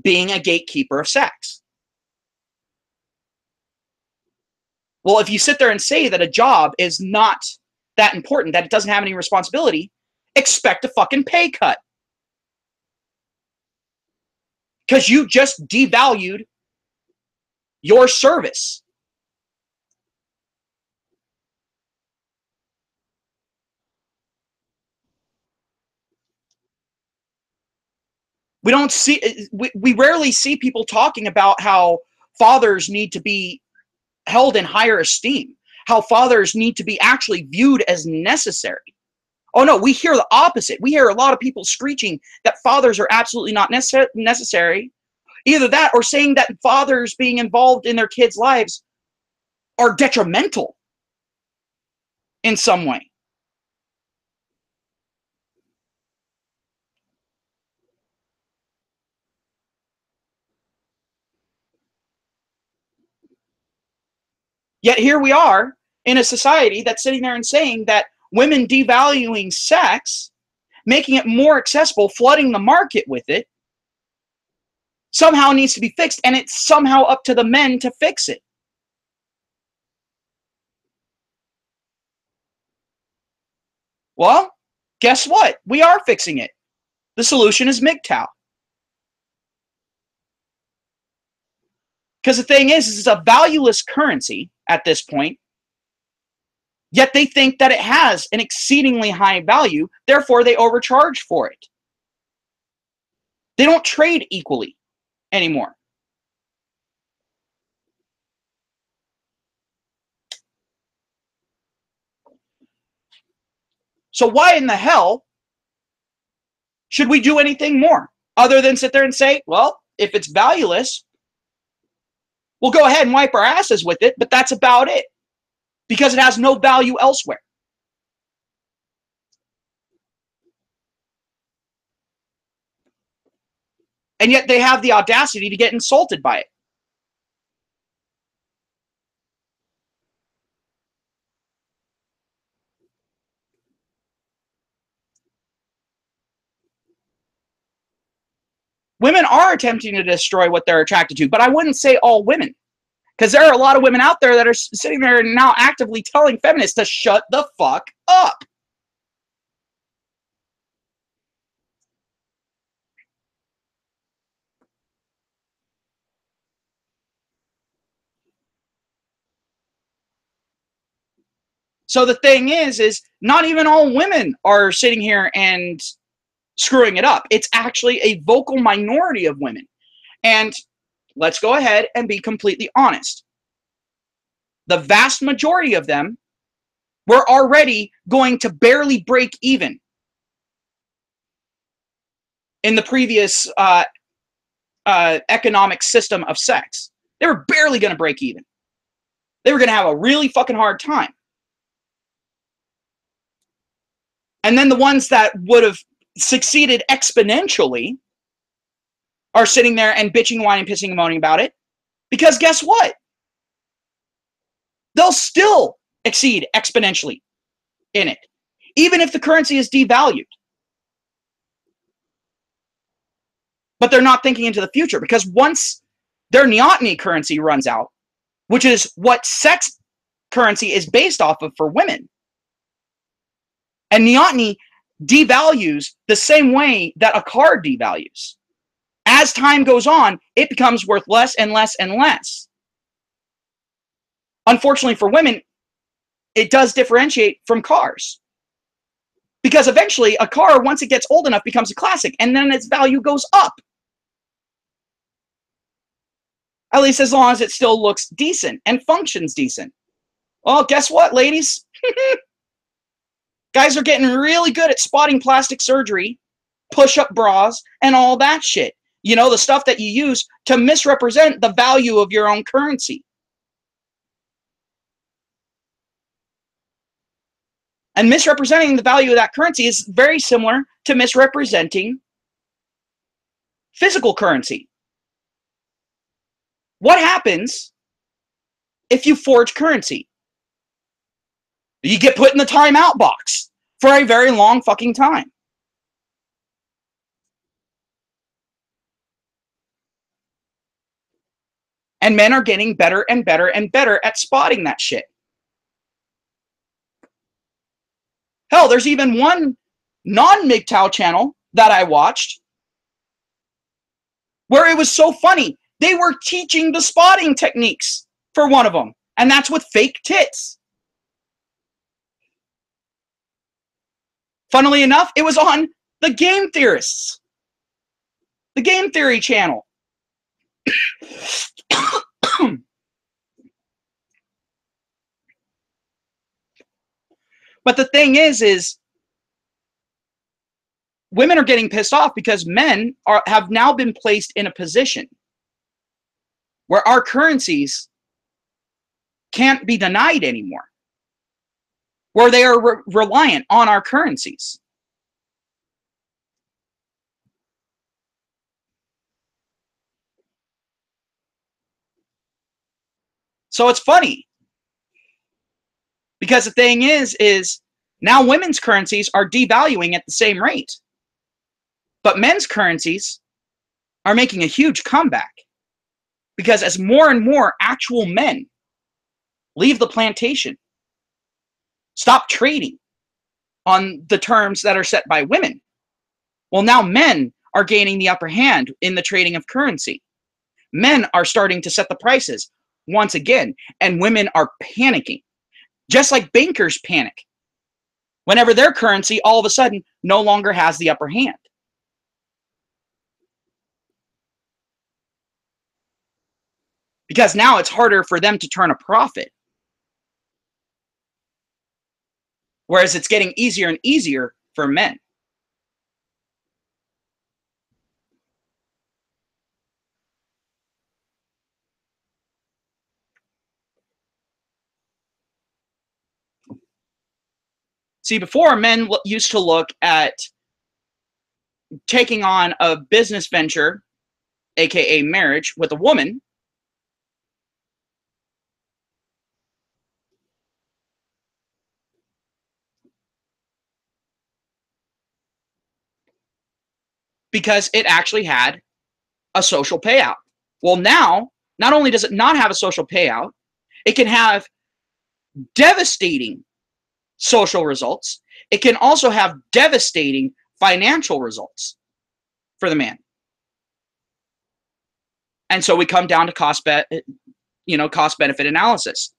being a gatekeeper of sex. Well, if you sit there and say that a job is not that important, that it doesn't have any responsibility, expect a fucking pay cut. Because you just devalued your service. We rarely see people talking about how fathers need to be held in higher esteem, how fathers need to be actually viewed as necessary. Oh no, we hear the opposite. We hear a lot of people screeching that fathers are absolutely not necessary. Either that or saying that fathers being involved in their kids' lives are detrimental in some way. Yet here we are in a society that's sitting there and saying that women devaluing sex, making it more accessible, flooding the market with it, somehow needs to be fixed, and it's somehow up to the men to fix it. Well, guess what? We are fixing it. The solution is MGTOW. Because the thing is it's a valueless currency at this point, yet they think that it has an exceedingly high value, therefore they overcharge for it. They don't trade equally anymore. So why in the hell should we do anything more other than sit there and say, well, if it's valueless, we'll go ahead and wipe our asses with it, but that's about it because it has no value elsewhere. And yet they have the audacity to get insulted by it. Women are attempting to destroy what they're attracted to, but I wouldn't say all women. Because there are a lot of women out there that are sitting there and now actively telling feminists to shut the fuck up. So the thing is not even all women are sitting here and screwing it up. It's actually a vocal minority of women. And let's go ahead and be completely honest. The vast majority of them were already going to barely break even in the previous economic system of sex. They were barely going to break even. They were going to have a really fucking hard time. And then the ones that would have succeeded exponentially are sitting there and bitching, whining, pissing, and moaning about it. Because guess what? They'll still exceed exponentially in it, even if the currency is devalued. But they're not thinking into the future, because once their neoteny currency runs out, which is what sex currency is based off of for women, and neoteny devalues the same way that a card devalues. As time goes on, it becomes worth less and less and less. Unfortunately for women, it does differentiate from cars. Because eventually, a car, once it gets old enough, becomes a classic, and then its value goes up. At least as long as it still looks decent and functions decent. Well, guess what, ladies? Guys are getting really good at spotting plastic surgery, push-up bras, and all that shit. You know, the stuff that you use to misrepresent the value of your own currency. And misrepresenting the value of that currency is very similar to misrepresenting physical currency. What happens if you forge currency? You get put in the timeout box for a very long fucking time. And men are getting better and better and better at spotting that shit. Hell, there's even one non-MGTOW channel that I watched where it was so funny. They were teaching the spotting techniques for one of them, and that's with fake tits. Funnily enough, it was on the Game Theorists, the Game Theory channel. But the thing is women are getting pissed off because men have now been placed in a position where our currencies can't be denied anymore, where they are reliant on our currencies. So it's funny, because the thing is now women's currencies are devaluing at the same rate, but men's currencies are making a huge comeback, because as more and more actual men leave the plantation, stop trading on the terms that are set by women, well, now men are gaining the upper hand in the trading of currency. Men are starting to set the prices once again, and women are panicking, just like bankers panic whenever their currency all of a sudden no longer has the upper hand. Because now it's harder for them to turn a profit. Whereas it's getting easier and easier for men. See, before, men used to look at taking on a business venture, aka marriage, with a woman because it actually had a social payout. Well, now, not only does it not have a social payout, it can have devastating social results. It can also have devastating financial results for the man. And so we come down to cost benefit analysis.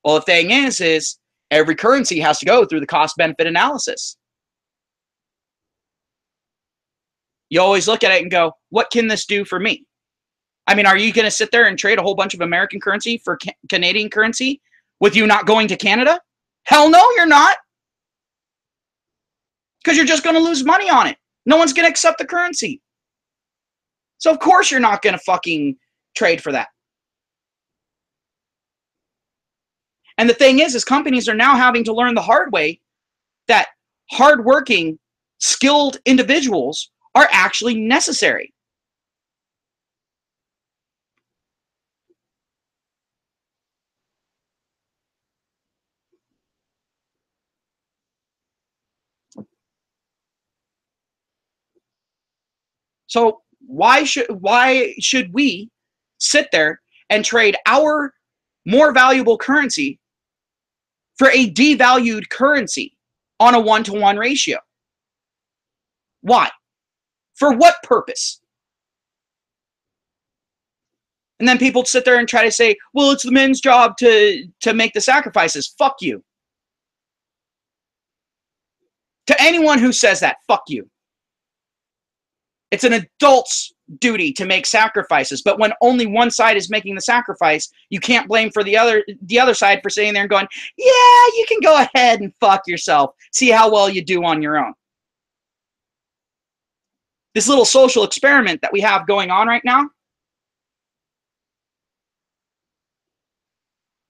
Well, the thing is Every currency has to go through the cost-benefit analysis. You always look at it and go, what can this do for me? I mean, are you going to sit there and trade a whole bunch of American currency for Canadian currency with you not going to Canada? Hell no, you're not. Because you're just going to lose money on it. No one's going to accept the currency. So of course you're not going to fucking trade for that. And the thing is companies are now having to learn the hard way that hardworking, skilled individuals are actually necessary. So why should we sit there and trade our more valuable currency for a devalued currency on a 1-to-1 ratio? Why? For what purpose? And then people sit there and try to say, well, it's the men's job to make the sacrifices. Fuck you. To anyone who says that, fuck you. It's an adult's duty to make sacrifices, but when only one side is making the sacrifice, you can't blame for the other side for sitting there and going, yeah, you can go ahead and fuck yourself. See how well you do on your own. This little social experiment that we have going on right now,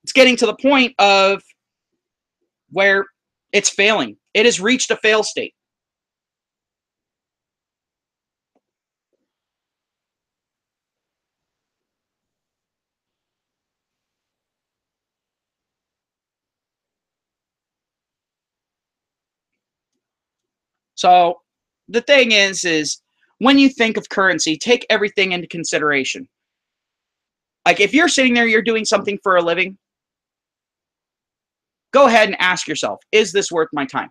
it's getting to the point of where it's failing. It has reached a fail state. So the thing is when you think of currency, take everything into consideration. Like if you're sitting there, you're doing something for a living, go ahead and ask yourself, is this worth my time?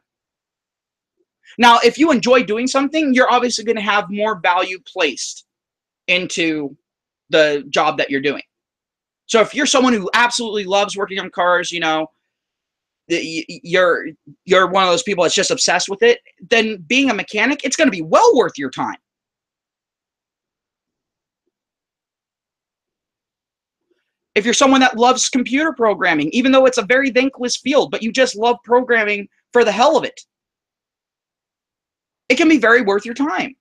Now, if you enjoy doing something, you're obviously going to have more value placed into the job that you're doing. So if you're someone who absolutely loves working on cars, you know, you're one of those people that's just obsessed with it, then being a mechanic, it's going to be well worth your time. If you're someone that loves computer programming, even though it's a very thankless field, but you just love programming for the hell of it, it can be very worth your time.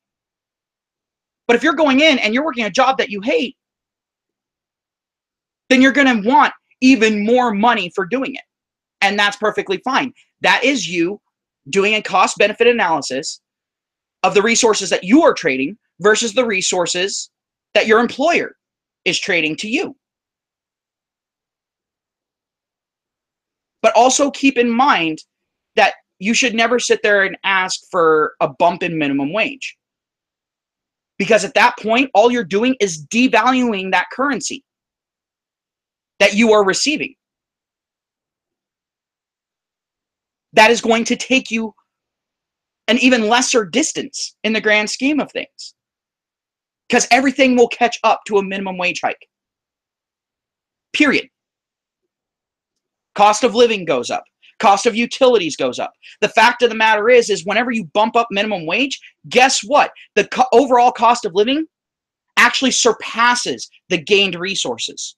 But if you're going in and you're working a job that you hate, then you're going to want even more money for doing it. And that's perfectly fine. That is you doing a cost-benefit analysis of the resources that you are trading versus the resources that your employer is trading to you. But also keep in mind that you should never sit there and ask for a bump in minimum wage. Because at that point, all you're doing is devaluing that currency that you are receiving. That is going to take you an even lesser distance in the grand scheme of things. Because everything will catch up to a minimum wage hike. Period. Cost of living goes up. Cost of utilities goes up. The fact of the matter is whenever you bump up minimum wage, guess what? The overall cost of living actually surpasses the gained resources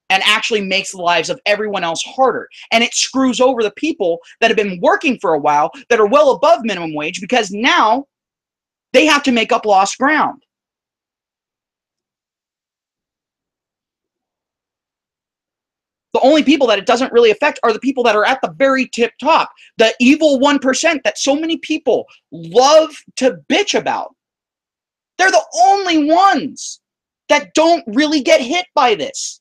and actually makes the lives of everyone else harder. And it screws over the people that have been working for a while that are well above minimum wage because now they have to make up lost ground. The only people that it doesn't really affect are the people that are at the very tip top, the evil 1% that so many people love to bitch about. They're the only ones that don't really get hit by this.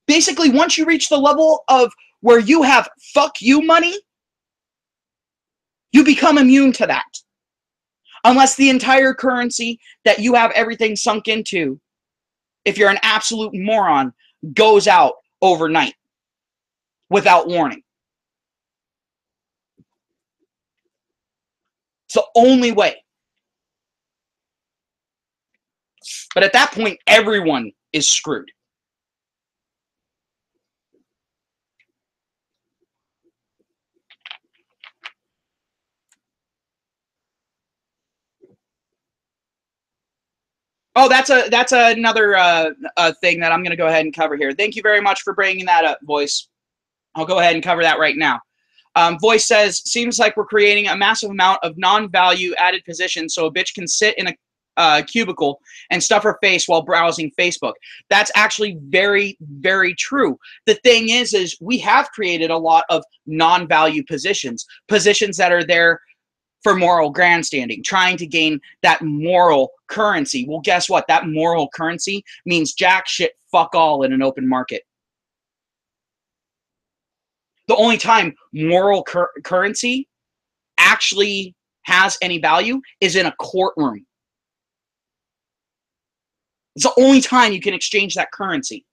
Basically, once you reach the level of where you have fuck you money, you become immune to that. Unless the entire currency that you have everything sunk into, if you're an absolute moron, goes out overnight without warning. It's the only way. But at that point, everyone is screwed. Oh, that's another thing that I'm going to go ahead and cover here. Thank you very much for bringing that up, Voice. I'll go ahead and cover that right now. Voice says, seems like we're creating a massive amount of non-value added positions so a bitch can sit in a cubicle and stuff her face while browsing Facebook. That's actually very, very true. The thing is we have created a lot of non-value positions that are there for moral grandstanding, trying to gain that moral currency. Well, guess what? That moral currency means jack shit fuck all in an open market. The only time moral currency actually has any value is in a courtroom. It's the only time you can exchange that currency.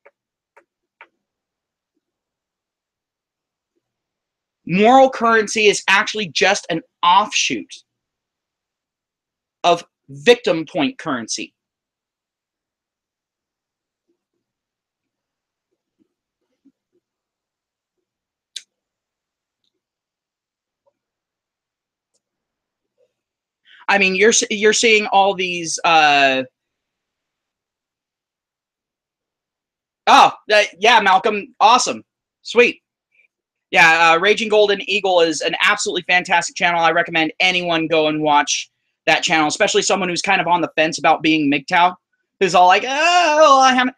Moral currency is actually just an offshoot of victim point currency. I mean, you're seeing all these. Yeah, Malcolm, awesome, sweet. Yeah, Raging Golden Eagle is an absolutely fantastic channel. I recommend anyone go and watch that channel, especially someone who's kind of on the fence about being MGTOW, who's all like, oh, I haven't.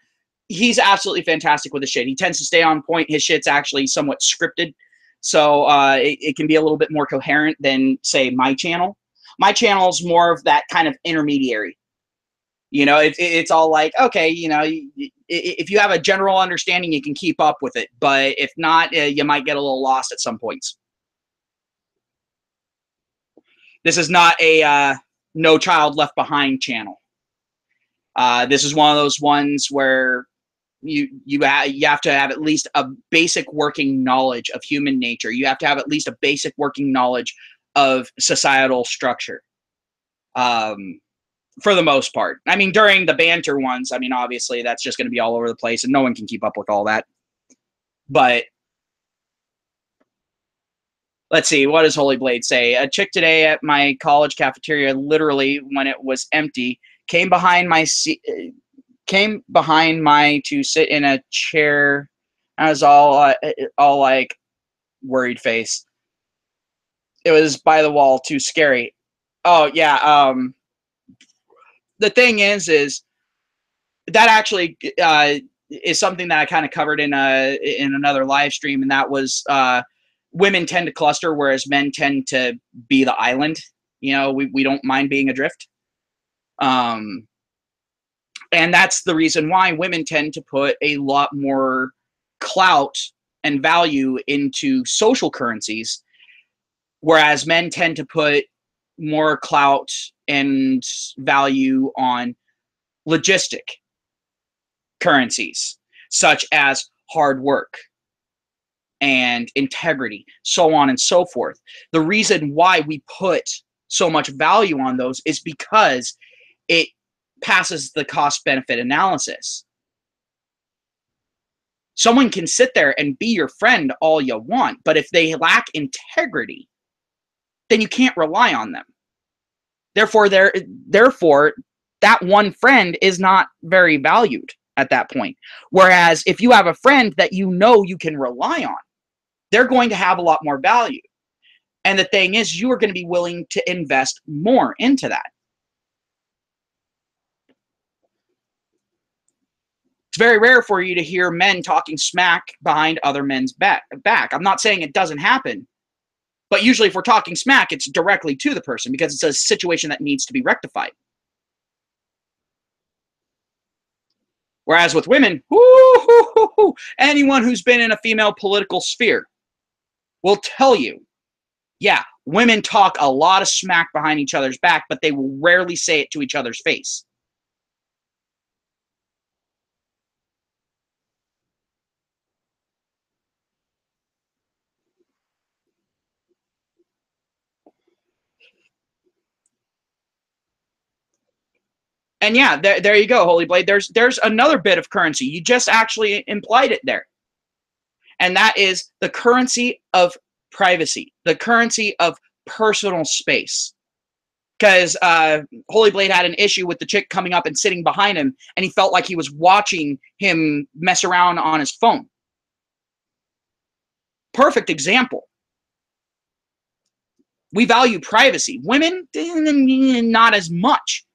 He's absolutely fantastic with his shit. He tends to stay on point. His shit's actually somewhat scripted, so it can be a little bit more coherent than, say, my channel. My channel's more of that kind of intermediary. You know, it's all like, okay, you know, if you have a general understanding, you can keep up with it. But if not, you might get a little lost at some points. This is not a No Child Left Behind channel. This is one of those ones where you have to have at least a basic working knowledge of human nature. You have to have at least a basic working knowledge of societal structure. For the most part. I mean, during the banter ones, I mean, obviously that's just going to be all over the place and no one can keep up with all that. But let's see, what does Holy Blade say? A chick today at my college cafeteria, literally when it was empty, came behind my to sit in a chair. I was all like worried face. It was by the wall, too scary. Oh yeah. The thing is that actually is something that I kind of covered in another live stream, and that was women tend to cluster, whereas men tend to be the island. You know, we don't mind being adrift. And that's the reason why women tend to put a lot more clout and value into social currencies, whereas men tend to put more clout and value on logistic currencies, such as hard work and integrity, so on and so forth. The reason why we put so much value on those is because it passes the cost-benefit analysis. Someone can sit there and be your friend all you want, but if they lack integrity, then you can't rely on them. Therefore, that one friend is not very valued at that point. Whereas if you have a friend that you know you can rely on, they're going to have a lot more value. And the thing is, you are going to be willing to invest more into that. It's very rare for you to hear men talking smack behind other men's back. I'm not saying it doesn't happen, but usually if we're talking smack, it's directly to the person because it's a situation that needs to be rectified. Whereas with women, anyone who's been in a female political sphere will tell you, yeah, women talk a lot of smack behind each other's back, but they will rarely say it to each other's face. And yeah, there you go, Holy Blade. There's another bit of currency. You just actually implied it there. And that is the currency of privacy, the currency of personal space. because Holy Blade had an issue with the chick coming up and sitting behind him, and he felt like he was watching him mess around on his phone. Perfect example. We value privacy. Women, not as much.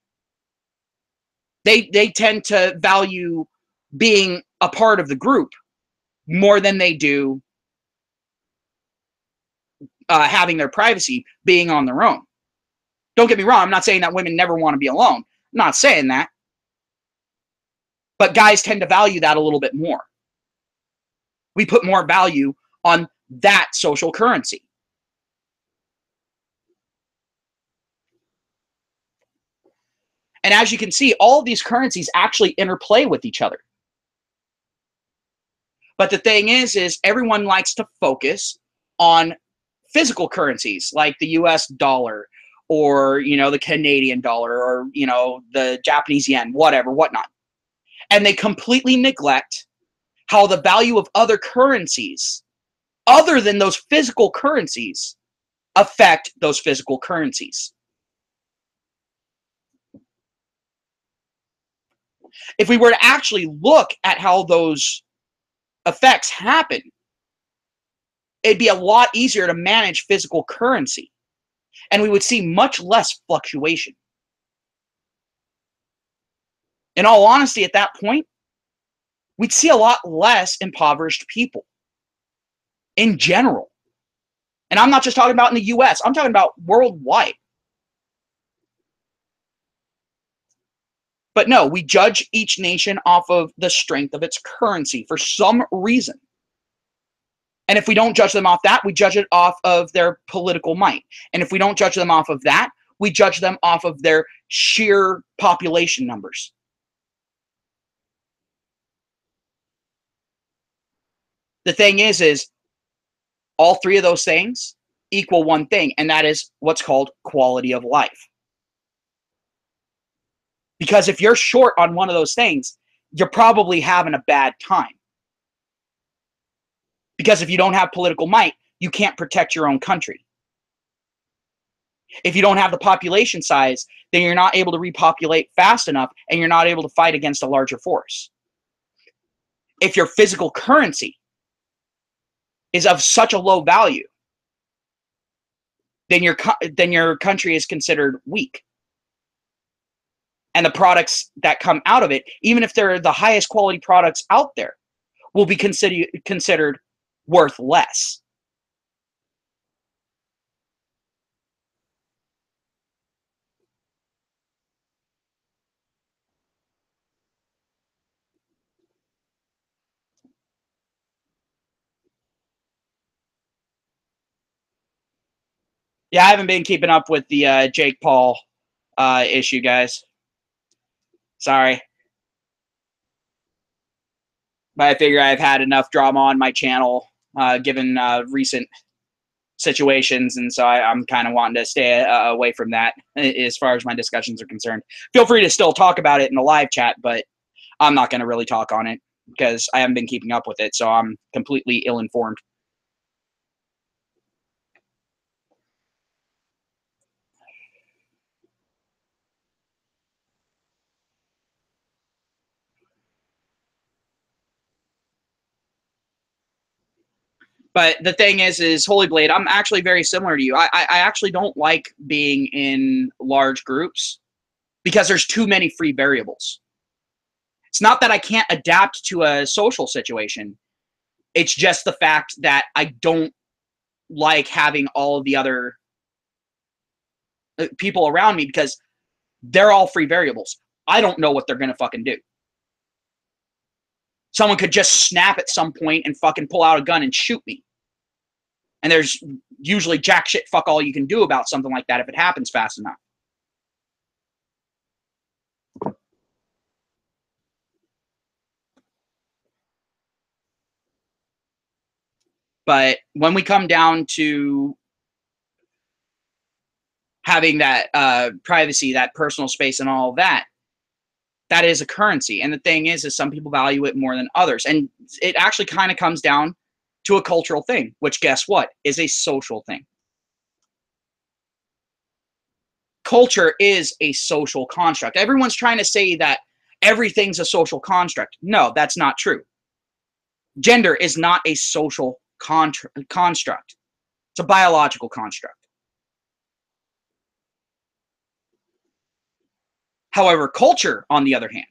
They tend to value being a part of the group more than they do having their privacy, being on their own. Don't get me wrong, I'm not saying that women never want to be alone. I'm not saying that. But guys tend to value that a little bit more. We put more value on that social currency. And as you can see, all of these currencies actually interplay with each other. But the thing is everyone likes to focus on physical currencies like the US dollar or, the Canadian dollar or, the Japanese yen, whatever, whatnot. And they completely neglect how the value of other currencies, other than those physical currencies, affect those physical currencies. If we were to actually look at how those effects happen, it'd be a lot easier to manage physical currency, and we would see much less fluctuation. In all honesty, at that point, we'd see a lot less impoverished people in general. And I'm not just talking about in the US, I'm talking about worldwide. But no, we judge each nation off of the strength of its currency for some reason. And if we don't judge them off that, we judge it off of their political might. And if we don't judge them off of that, we judge them off of their sheer population numbers. The thing is all three of those things equal one thing, and that is what's called quality of life. Because if you're short on one of those things, you're probably having a bad time. Because if you don't have political might, you can't protect your own country. If you don't have the population size, then you're not able to repopulate fast enough, and you're not able to fight against a larger force. If your physical currency is of such a low value, then your country is considered weak. And the products that come out of it, even if they're the highest quality products out there, will be considered worth less. Yeah, I haven't been keeping up with the Jake Paul issue, guys. Sorry. But I figure I've had enough drama on my channel, given recent situations, and so I'm kind of wanting to stay away from that as far as my discussions are concerned. Feel free to still talk about it in the live chat, but I'm not going to really talk on it because I haven't been keeping up with it, so I'm completely ill-informed. But the thing is Holy Blade, I'm actually very similar to you. I actually don't like being in large groups because there's too many free variables. It's not that I can't adapt to a social situation. It's just the fact that I don't like having all of the other people around me because they're all free variables. I don't know what they're going to fucking do. Someone could just snap at some point and fucking pull out a gun and shoot me. And there's usually jack shit fuck all you can do about something like that if it happens fast enough. But when we come down to having that privacy, that personal space and all of that, that is a currency. And the thing is some people value it more than others. And it actually kind of comes down to a cultural thing, which guess what? Is a social thing. culture is a social construct. Everyone's trying to say that everything's a social construct. No, that's not true. Gender is not a social construct. It's a biological construct. However, culture, on the other hand,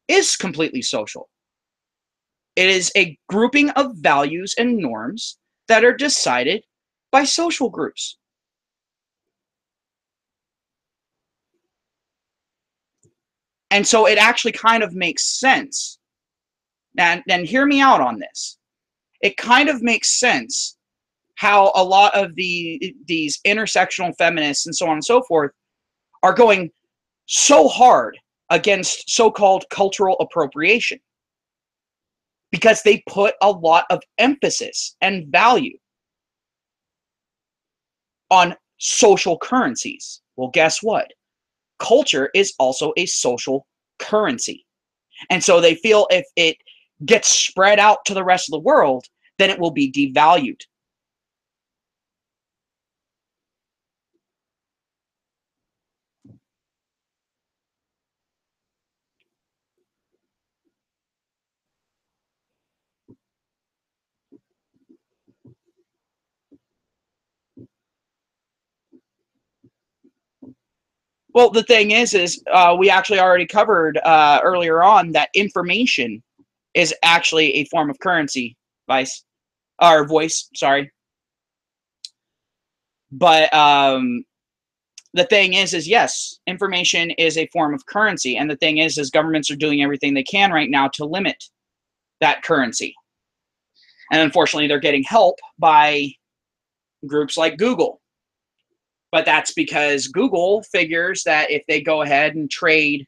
is completely social. It is a grouping of values and norms that are decided by social groups. And so it actually kind of makes sense. And hear me out on this. It kind of makes sense how a lot of these intersectional feminists and so on and so forth are going so hard against so-called cultural appropriation, because they put a lot of emphasis and value on social currencies. Well, guess what? Culture is also a social currency. And so they feel if it gets spread out to the rest of the world, then it will be devalued. Well, the thing is we actually already covered earlier on that information is actually a form of currency, Vice, or voice, sorry. But the thing is yes, information is a form of currency, and the thing is governments are doing everything they can right now to limit that currency, and unfortunately, they're getting help by groups like Google. But that's because Google figures that if they go ahead and trade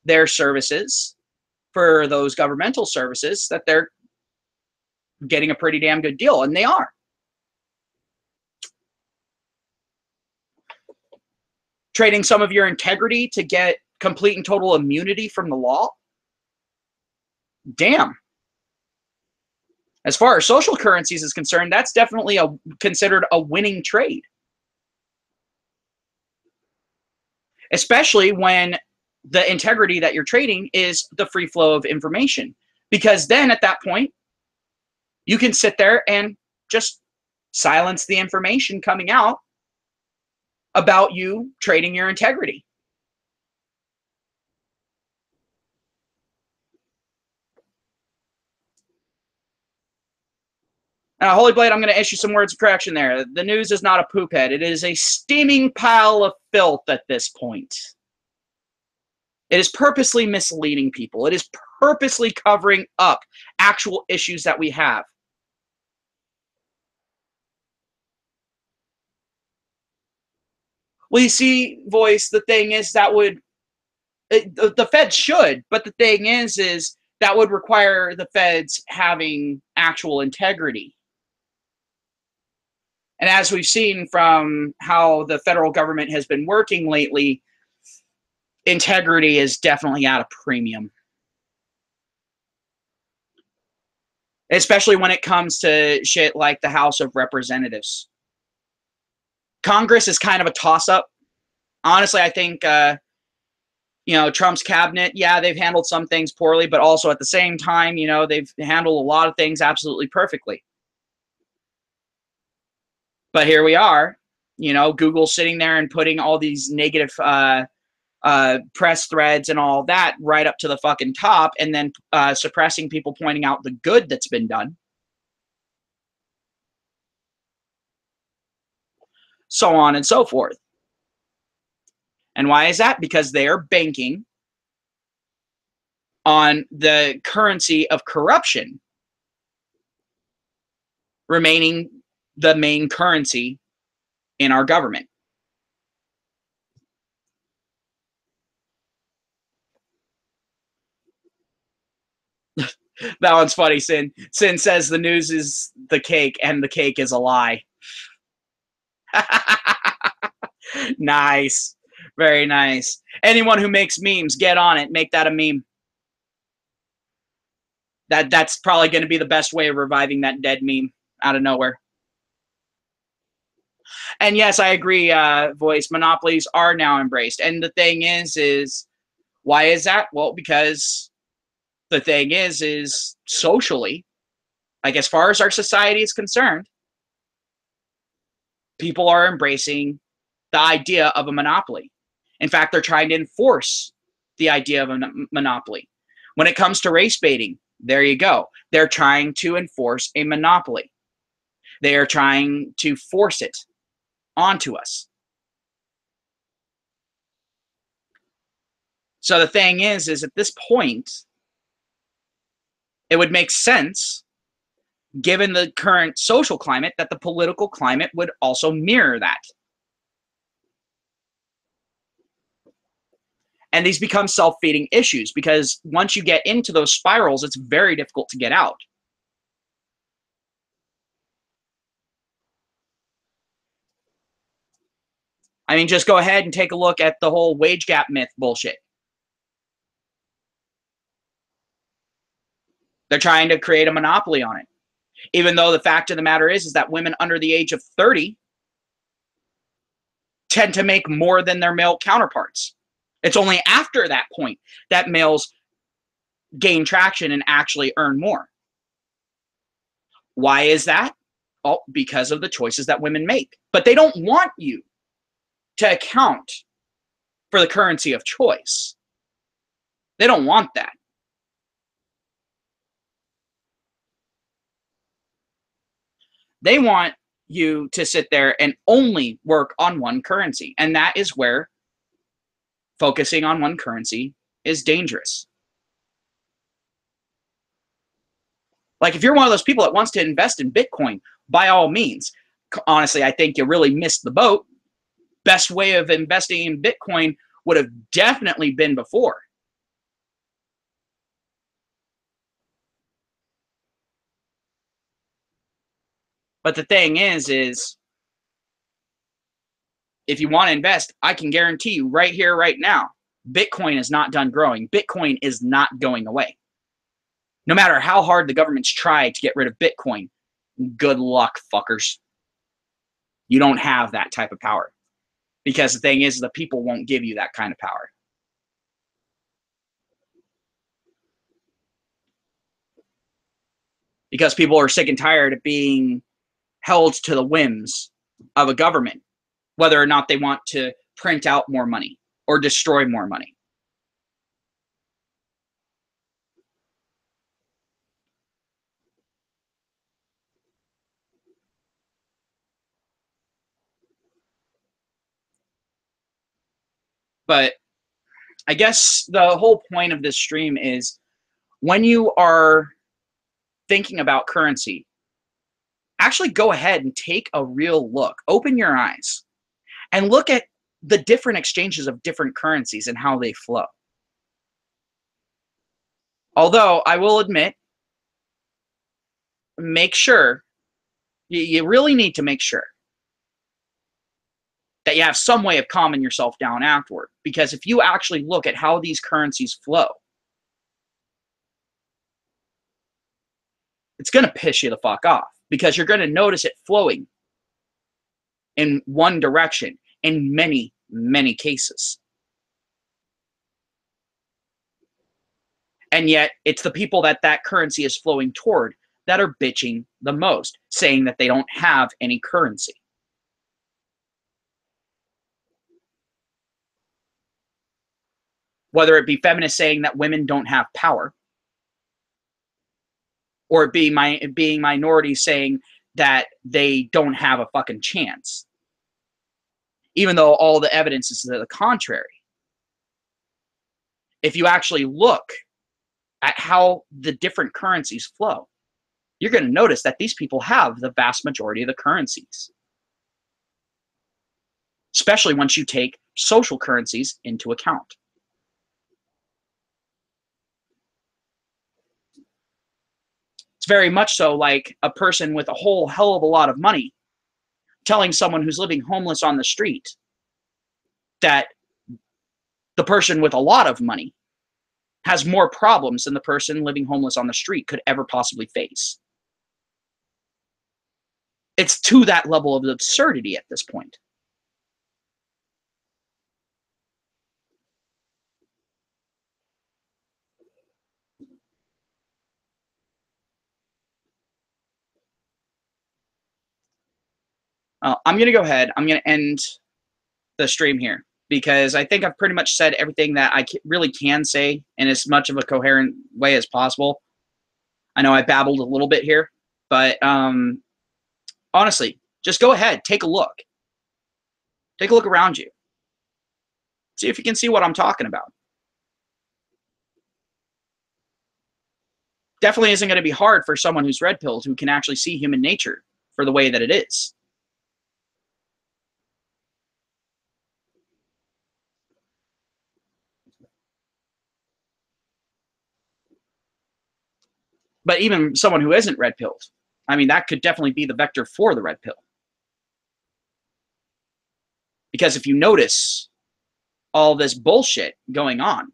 their services for those governmental services, that they're getting a pretty damn good deal, and they are. Trading some of your integrity to get complete and total immunity from the law? Damn. As far as social currencies is concerned, that's definitely considered a winning trade. Especially when the integrity that you're trading is the free flow of information. Because then at that point, you can sit there and just silence the information coming out about you trading your integrity. Holy Blade, I'm going to issue some words of correction there. The news is not a poop head. It is a steaming pile of filth at this point. It is purposely misleading people. It is purposely covering up actual issues that we have. Well, you see, Voice, the thing is that the Feds should, but the thing is that would require the Feds having actual integrity. And as we've seen from how the federal government has been working lately, integrity is definitely at a premium. Especially when it comes to shit like the House of Representatives. Congress is kind of a toss-up. Honestly, I think, Trump's cabinet, yeah, they've handled some things poorly, but also at the same time, they've handled a lot of things absolutely perfectly. But here we are, Google sitting there and putting all these negative press threads and all that right up to the fucking top, and then suppressing people pointing out the good that's been done. So on and so forth. And why is that? Because they are banking on the currency of corruption remaining the main currency in our government. That one's funny, Sin. Sin says the news is the cake and the cake is a lie. Nice. Very nice. Anyone who makes memes, get on it. Make that a meme. That's probably going to be the best way of reviving that dead meme out of nowhere. And yes, I agree, Voice. Monopolies are now embraced. And the thing is why is that? Well, because the thing is socially, like as far as our society is concerned, people are embracing the idea of a monopoly. In fact, they're trying to enforce the idea of a monopoly. When it comes to race baiting, there you go. They're trying to enforce a monopoly. They are trying to force it onto us. So the thing is at this point, it would make sense, given the current social climate, that the political climate would also mirror that. And these become self-feeding issues because once you get into those spirals, it's very difficult to get out. I mean, just go ahead and take a look at the whole wage gap myth bullshit. They're trying to create a monopoly on it. Even though the fact of the matter is that women under the age of 30 tend to make more than their male counterparts. It's only after that point that males gain traction and actually earn more. Why is that? Oh, because of the choices that women make. But they don't want you to account for the currency of choice. They don't want that. They want you to sit there and only work on one currency. And that is where focusing on one currency is dangerous. Like if you're one of those people that wants to invest in Bitcoin, by all means. Honestly, I think you really missed the boat. Best way of investing in Bitcoin would have definitely been before. But the thing is if you want to invest, I can guarantee you right here, right now, Bitcoin is not done growing. Bitcoin is not going away. No matter how hard the government's tried to get rid of Bitcoin, good luck, fuckers. You don't have that type of power. Because the thing is, the people won't give you that kind of power. Because people are sick and tired of being held to the whims of a government, whether or not they want to print out more money or destroy more money. But I guess the whole point of this stream is when you are thinking about currency, actually go ahead and take a real look. Open your eyes and look at the different exchanges of different currencies and how they flow. Although I will admit, make sure, you really need to make sure that you have some way of calming yourself down afterward. Because if you actually look at how these currencies flow, it's going to piss you the fuck off because you're going to notice it flowing in one direction in many, many cases. And yet it's the people that that currency is flowing toward that are bitching the most, saying that they don't have any currency. Whether it be feminists saying that women don't have power, or it be being minorities saying that they don't have a fucking chance, even though all the evidence is to the contrary. If you actually look at how the different currencies flow, you're going to notice that these people have the vast majority of the currencies, especially once you take social currencies into account. It's very much so like a person with a whole hell of a lot of money telling someone who's living homeless on the street that the person with a lot of money has more problems than the person living homeless on the street could ever possibly face. It's to that level of absurdity at this point. I'm going to go ahead. I'm going to end the stream here because I think I've pretty much said everything that I really can say in as much of a coherent way as possible. I know I babbled a little bit here, but honestly, just go ahead, take a look. Take a look around you. See if you can see what I'm talking about. Definitely isn't going to be hard for someone who's red pilled who can actually see human nature for the way that it is. But even someone who isn't red pilled, I mean, that could definitely be the vector for the red pill. Because if you notice all this bullshit going on,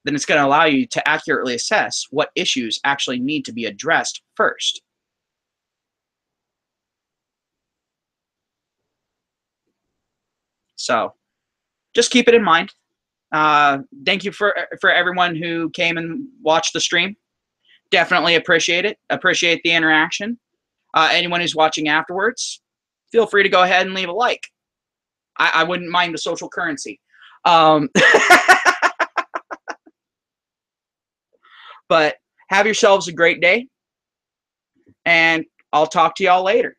then it's going to allow you to accurately assess what issues actually need to be addressed first. So just keep it in mind. Thank you for everyone who came and watched the stream. Definitely appreciate it. Appreciate the interaction. Anyone who's watching afterwards, feel free to go ahead and leave a like. I wouldn't mind the social currency. But have yourselves a great day, and I'll talk to y'all later.